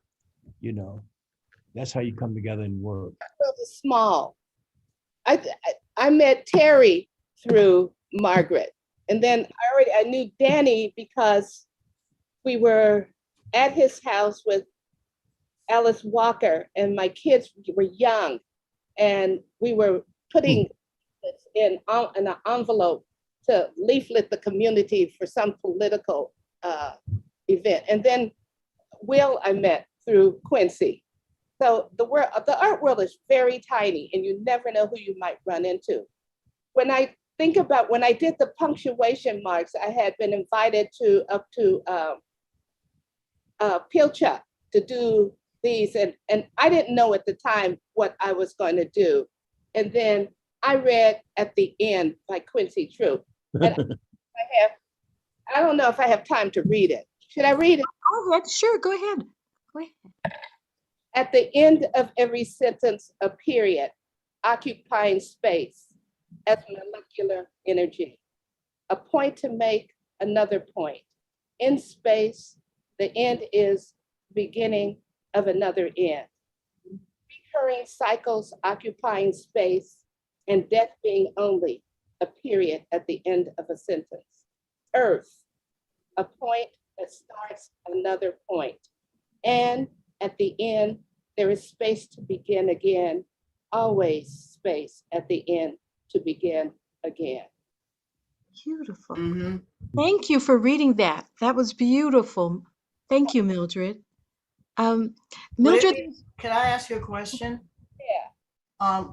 [SPEAKER 5] you know, that's how you come together and work.
[SPEAKER 10] So the small, I met Terry through Margaret. And then I knew Danny because we were at his house with Alice Walker, and my kids were young, and we were putting in an envelope to leaflet the community for some political event. And then Will I met through Quincy. So the art world is very tiny, and you never know who you might run into. When I think about when I did the punctuation marks, I had been invited up to Pilchuck to do these, and I didn't know at the time what I was going to do. And then I read At the End by Quincy Troupe. And I don't know if I have time to read it. Should I read it?
[SPEAKER 2] Go ahead, sure, go ahead. Go ahead.
[SPEAKER 10] At the end of every sentence, a period, occupying space as molecular energy. A point to make, another point. in space, the end is beginning of another end. Recurring cycles occupying space, and death being only a period at the end of a sentence. Earth, a point that starts another point. And at the end, there is space to begin again, always space at the end to begin again.
[SPEAKER 2] Beautiful.
[SPEAKER 3] Mhm.
[SPEAKER 2] Thank you for reading that. That was beautiful. Thank you, Mildred.
[SPEAKER 3] Would it
[SPEAKER 2] Mildred,
[SPEAKER 3] be- Can I ask you a question?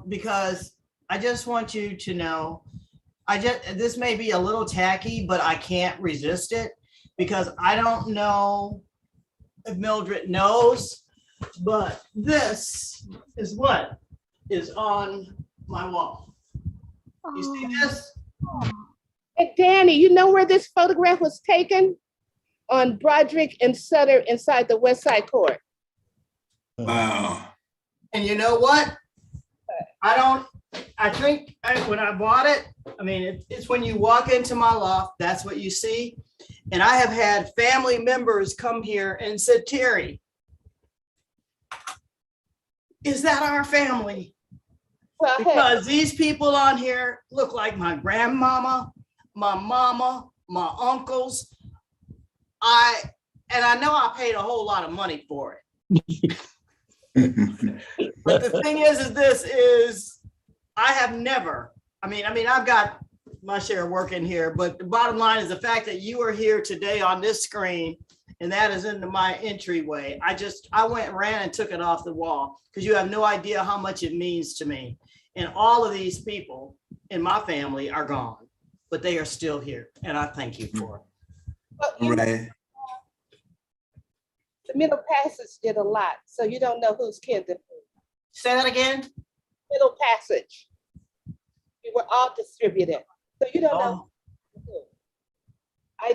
[SPEAKER 3] Because I just want you to know, this may be a little tacky, but I can't resist it because I don't know if Mildred knows, but this is what is on my wall. You see this?
[SPEAKER 10] Hey, Danny, you know where this photograph was taken? On Broderick and Sutter inside the West Side Court.
[SPEAKER 4] Wow.
[SPEAKER 3] And you know what? I think when I bought it, I mean, it's when you walk into my loft, that's what you see. And I have had family members come here and said, Terry, is that our family?
[SPEAKER 10] Well, hey,
[SPEAKER 3] Because these people on here look like my grandmama, my mama, my uncles. And I know I paid a whole lot of money for it. But the thing is I have never, I mean, I've got my share of work in here, but the bottom line is the fact that you are here today on this screen, and that is into my entryway. I went and ran and took it off the wall because you have no idea how much it means to me. And all of these people in my family are gone, but they are still here. And I thank you for it.
[SPEAKER 10] well, you know,
[SPEAKER 4] Right.
[SPEAKER 10] the Middle Passage did a lot, so you don't know who's kin to who.
[SPEAKER 3] Say that again.
[SPEAKER 10] Middle Passage. We were all distributed, so you don't know who.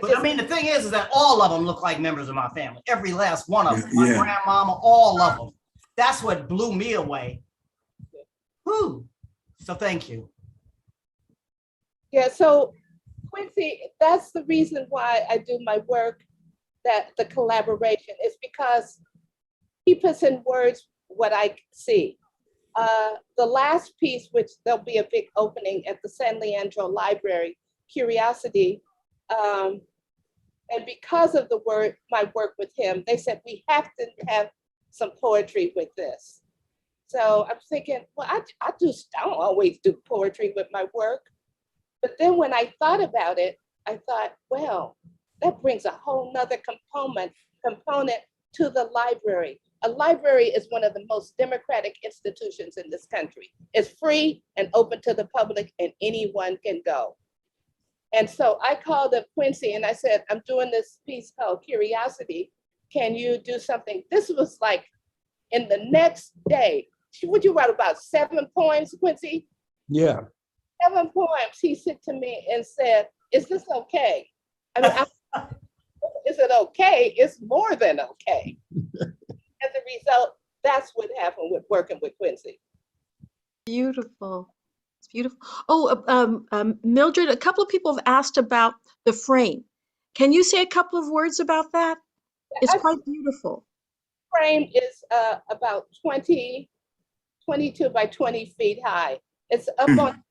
[SPEAKER 3] But I mean, the thing is that all of them look like members of my family. Every last one of them. My
[SPEAKER 4] Yeah.
[SPEAKER 3] grandmama, all of them. That's what blew me away. Whew. So thank you.
[SPEAKER 10] Yeah, so Quincy, that's the reason why I do my work, that the collaboration is because he puts in words what I see. The last piece, which there'll be a big opening at the San Leandro Library, Curiosity, and because of my work with him, they said we have to have some poetry with this. So I'm thinking, well, I don't always do poetry with my work. But then when I thought about it, I thought, well, that brings a whole nother component to the library. A library is one of the most democratic institutions in this country. It's free and open to the public, and anyone can go. And so I called up Quincy and I said, I'm doing this piece called Curiosity. Can you do something? This was like in the next day. Would you write about 7 poems, Quincy?
[SPEAKER 5] Yeah.
[SPEAKER 10] 7 poems. He said to me and said, is this okay? I mean, is it okay? It's more than okay. As a result, that's what happened with working with Quincy.
[SPEAKER 2] beautiful. It's beautiful. Oh, Mildred, a couple of people have asked about the frame. Can you say a couple of words about that? It's quite beautiful.
[SPEAKER 10] Frame is about 22 by 20 feet high. It's up on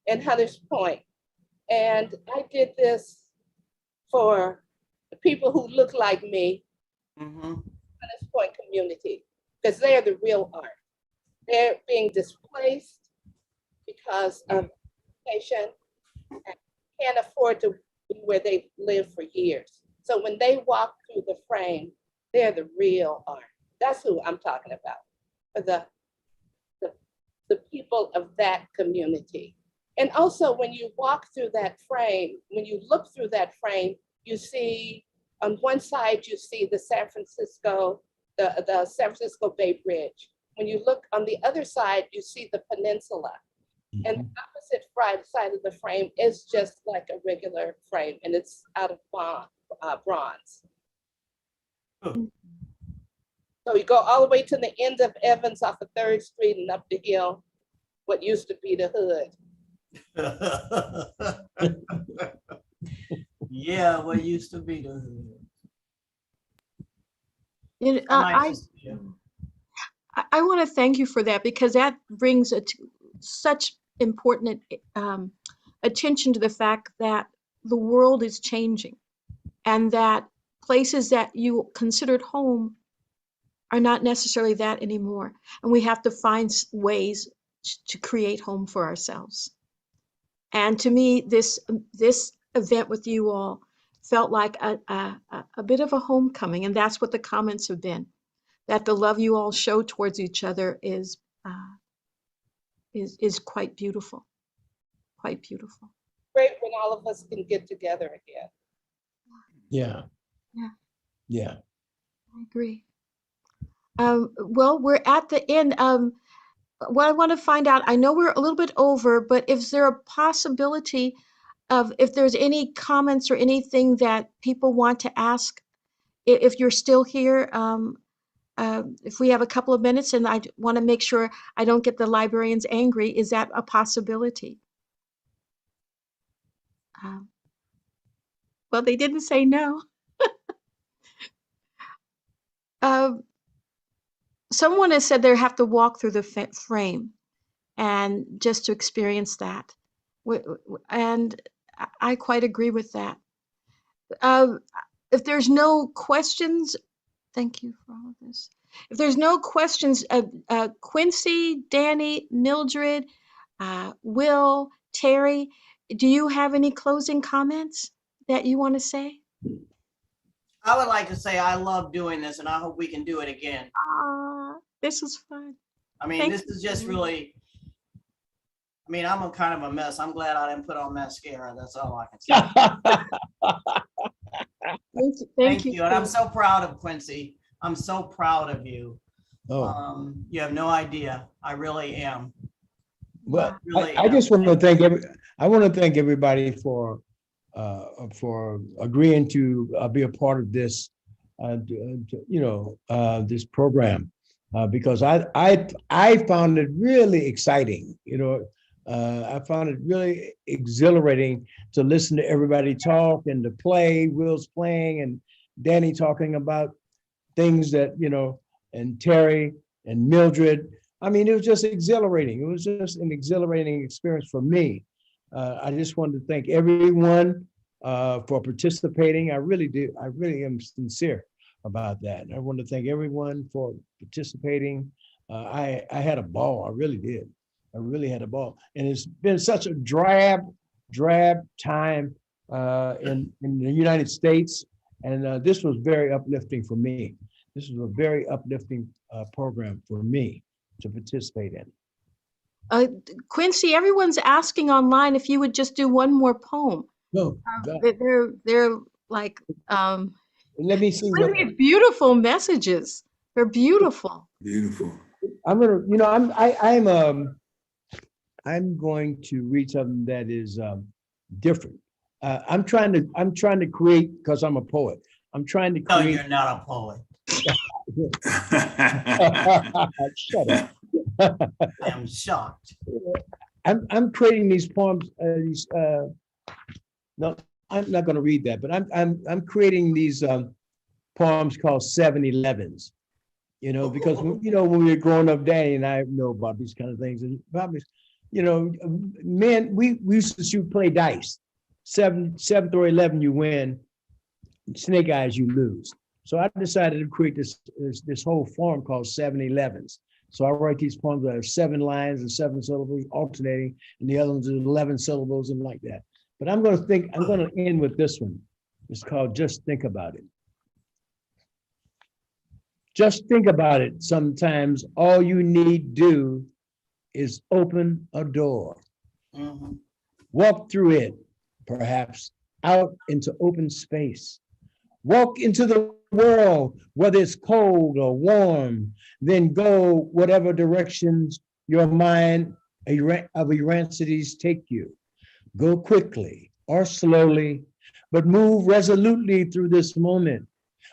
[SPEAKER 10] in Hunters Point. And I did this for the people who look like me, Hunters Point community, because they're the real art. They're being displaced because of education and can't afford to be where they've lived for years. So when they walk through the frame, they're the real art. That's who I'm talking about, for the people of that community. And also when you walk through that frame, when you look through that frame, you see on one side, you see the San Francisco Bay Bridge. When you look on the other side, you see the peninsula. And the opposite side of the frame is just like a regular frame, and it's out of bronze. So you go all the way to the end of Evans off of 3rd Street and up the hill, what used to be the hood.
[SPEAKER 3] Yeah, what used to be the hood.
[SPEAKER 2] I want to thank you for that, because that brings such important attention to the fact that the world is changing, and that places that you considered home are not necessarily that anymore. And we have to find ways to create home for ourselves. And to me, this event with you all felt like a bit of a homecoming, and that's what the comments have been. That the love you all show towards each other is quite beautiful, quite beautiful.
[SPEAKER 10] Great when all of us can get together again.
[SPEAKER 5] Yeah.
[SPEAKER 2] Yeah.
[SPEAKER 5] Yeah.
[SPEAKER 2] I agree. Well, we're at the end. What I want to find out, I know we're a little bit over, but is there a possibility of, if there's any comments or anything that people want to ask, if you're still here, if we have a couple of minutes, and I want to make sure I don't get the librarians angry, is that a possibility? Well, they didn't say no. Someone has said they have to walk through the frame and just to experience that. And I quite agree with that. If there's no questions, thank you for all of this. If there's no questions, Quincy, Danny, Mildred, Will, Terry, do you have any closing comments that you want to say?
[SPEAKER 3] I would like to say I love doing this, and I hope we can do it again.
[SPEAKER 2] This was fun.
[SPEAKER 3] I mean, this is just really, I mean, I'm a kind of a mess. I'm glad I didn't put on mascara. That's all I can say. Thank you. And I'm so proud of Quincy. I'm so proud of you.
[SPEAKER 5] Oh.
[SPEAKER 3] You have no idea. I really am.
[SPEAKER 5] Well,
[SPEAKER 3] Really
[SPEAKER 5] I just want to thank everybody for agreeing to be a part of this, this program, because I found it really exciting. I found it really exhilarating to listen to everybody talk and to play. Will's playing and Danny talking about things that, and Terry and Mildred. I mean, it was just exhilarating. It was just an exhilarating experience for me. I just wanted to thank everyone for participating. I really do. I really am sincere about that. And I want to thank everyone for participating. I had a ball. I really did. I really had a ball. And it's been such a drab time in the United States. And this was very uplifting for me. This was a very uplifting program for me to participate in.
[SPEAKER 2] Quincy, everyone's asking online if you would just do one more poem.
[SPEAKER 5] No,
[SPEAKER 2] they're like,
[SPEAKER 5] let me see.
[SPEAKER 2] Really beautiful messages. They're beautiful.
[SPEAKER 4] Beautiful.
[SPEAKER 5] I'm gonna, I'm going to read something that is different. I'm trying to create, because I'm a poet. I'm trying to create.
[SPEAKER 3] No, you're not a poet.
[SPEAKER 5] Shut up.
[SPEAKER 3] I'm shocked.
[SPEAKER 5] I'm creating these poems. No, I'm not going to read that, but I'm creating these poems called 7-Elevens. Because when we were growing up, Danny and I know about these kind of things, and probably, men, we used to play dice. 7th or 11, you win. Snake eyes, you lose. So I decided to create this whole form called 7-Elevens. So I write these poems that are 7 lines and 7 syllables alternating, and the other ones are 11 syllables and like that. But I'm going to end with this one. It's called Just Think About It. Just think about it. Sometimes all you need do is open a door.
[SPEAKER 3] Mm-hmm.
[SPEAKER 5] Walk through it, perhaps out into open space. Walk into the world, whether it's cold or warm, then go whatever directions your mind of erancities take you. Go quickly or slowly, but move resolutely through this moment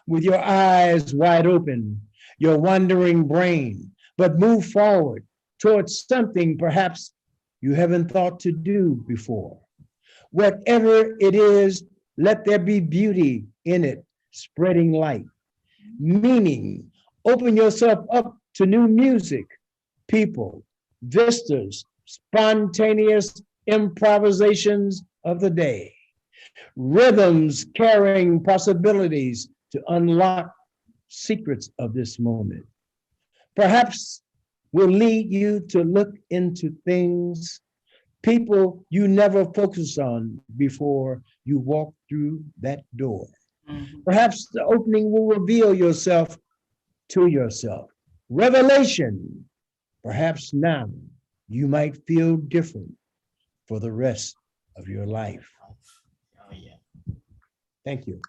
[SPEAKER 5] with your eyes wide open, your wandering brain, but move forward towards something perhaps you haven't thought to do before. Whatever it is Let there be beauty in it, spreading light. Meaning, open yourself up to new music, people, vistas, spontaneous improvisations of the day. Rhythms carrying possibilities to unlock secrets of this moment. Perhaps will lead you to look into things, people you never focused on before you walk through that door. Perhaps the opening will reveal yourself to yourself. Revelation. Perhaps now you might feel different for the rest of your life.
[SPEAKER 3] Oh, yeah.
[SPEAKER 5] Thank you.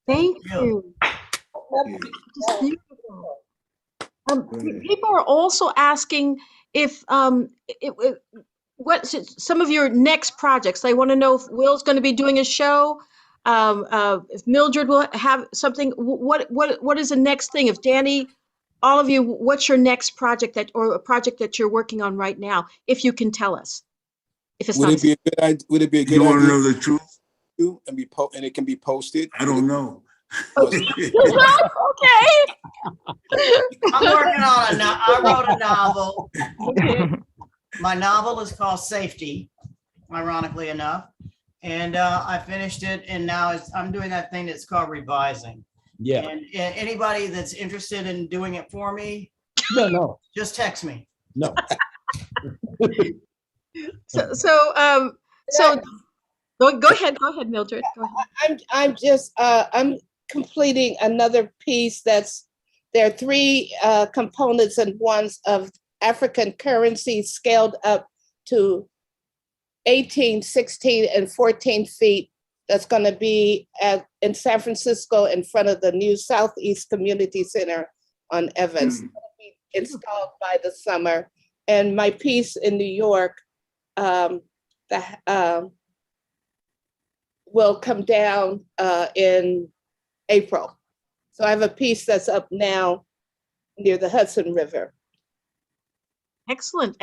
[SPEAKER 2] Thank you. Just beautiful. People are also asking if what some of your next projects. They want to know if Will's going to be doing a show, if Mildred will have something. What is the next thing? If Danny, all of you, what's your next project or a project that you're working on right now? If you can tell us, if it's
[SPEAKER 8] Would
[SPEAKER 2] not.
[SPEAKER 8] it be a good idea? Would it be a good
[SPEAKER 4] You want to
[SPEAKER 8] idea?
[SPEAKER 4] know the truth?
[SPEAKER 8] And it can be posted.
[SPEAKER 4] I don't know.
[SPEAKER 2] Okay.
[SPEAKER 3] I'm working on I wrote a novel.
[SPEAKER 2] Okay.
[SPEAKER 3] My novel is called Safety, ironically enough. And I finished it, and now I'm doing that thing that's called revising.
[SPEAKER 5] Yeah.
[SPEAKER 3] And anybody that's interested in doing it for me,
[SPEAKER 5] No.
[SPEAKER 3] just text me.
[SPEAKER 5] No.
[SPEAKER 2] So go ahead, Mildred. Go ahead.
[SPEAKER 10] I'm completing another piece there are three components and ones of African currency scaled up to 18, 16, and 14 feet. That's going to be in San Francisco in front of the new Southeast Community Center on Evans. It's going to be installed by the summer. And my piece in New York will come down in April. So I have a piece that's up now near the Hudson River.
[SPEAKER 2] Excellent.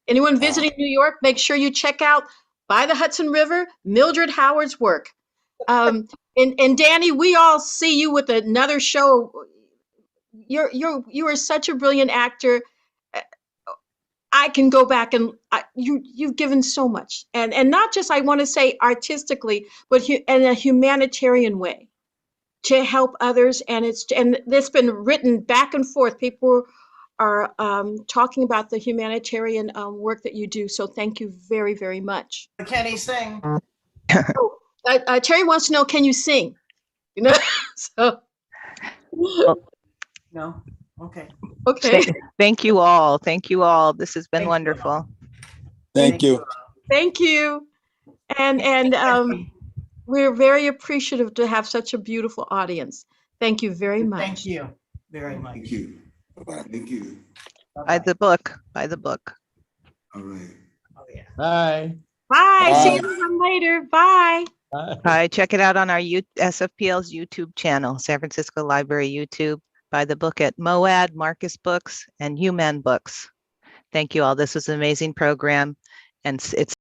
[SPEAKER 2] Anyone visiting New York, make sure you check out by the Hudson River, Mildred Howard's work. And Danny, we all see you with another show. You are such a brilliant actor. I can go back and you've given so much, and not just, I want to say artistically, but in a humanitarian way to help others. And it's been written back and forth. People are talking about the humanitarian work that you do. So thank you very, very much.
[SPEAKER 3] Can he sing?
[SPEAKER 2] Terry wants to know, can you sing? So.
[SPEAKER 3] No. Okay.
[SPEAKER 2] Okay.
[SPEAKER 1] Thank you all. Thank you all. This has been
[SPEAKER 3] Thank you.
[SPEAKER 1] wonderful.
[SPEAKER 8] Thank you.
[SPEAKER 2] Thank you. And we're very appreciative to have such a beautiful audience. Thank you very much.
[SPEAKER 3] Thank you very much.
[SPEAKER 4] Thank you. Thank you.
[SPEAKER 1] By the book.
[SPEAKER 4] All right.
[SPEAKER 3] Oh, yeah.
[SPEAKER 5] Bye.
[SPEAKER 2] Bye. See you later. Bye.
[SPEAKER 1] Hi, check it out on our SFPL's YouTube channel, San Francisco Library YouTube. Buy the book at Moad, Marcus Books, and Human Books. Thank you all. This was an amazing program, and it's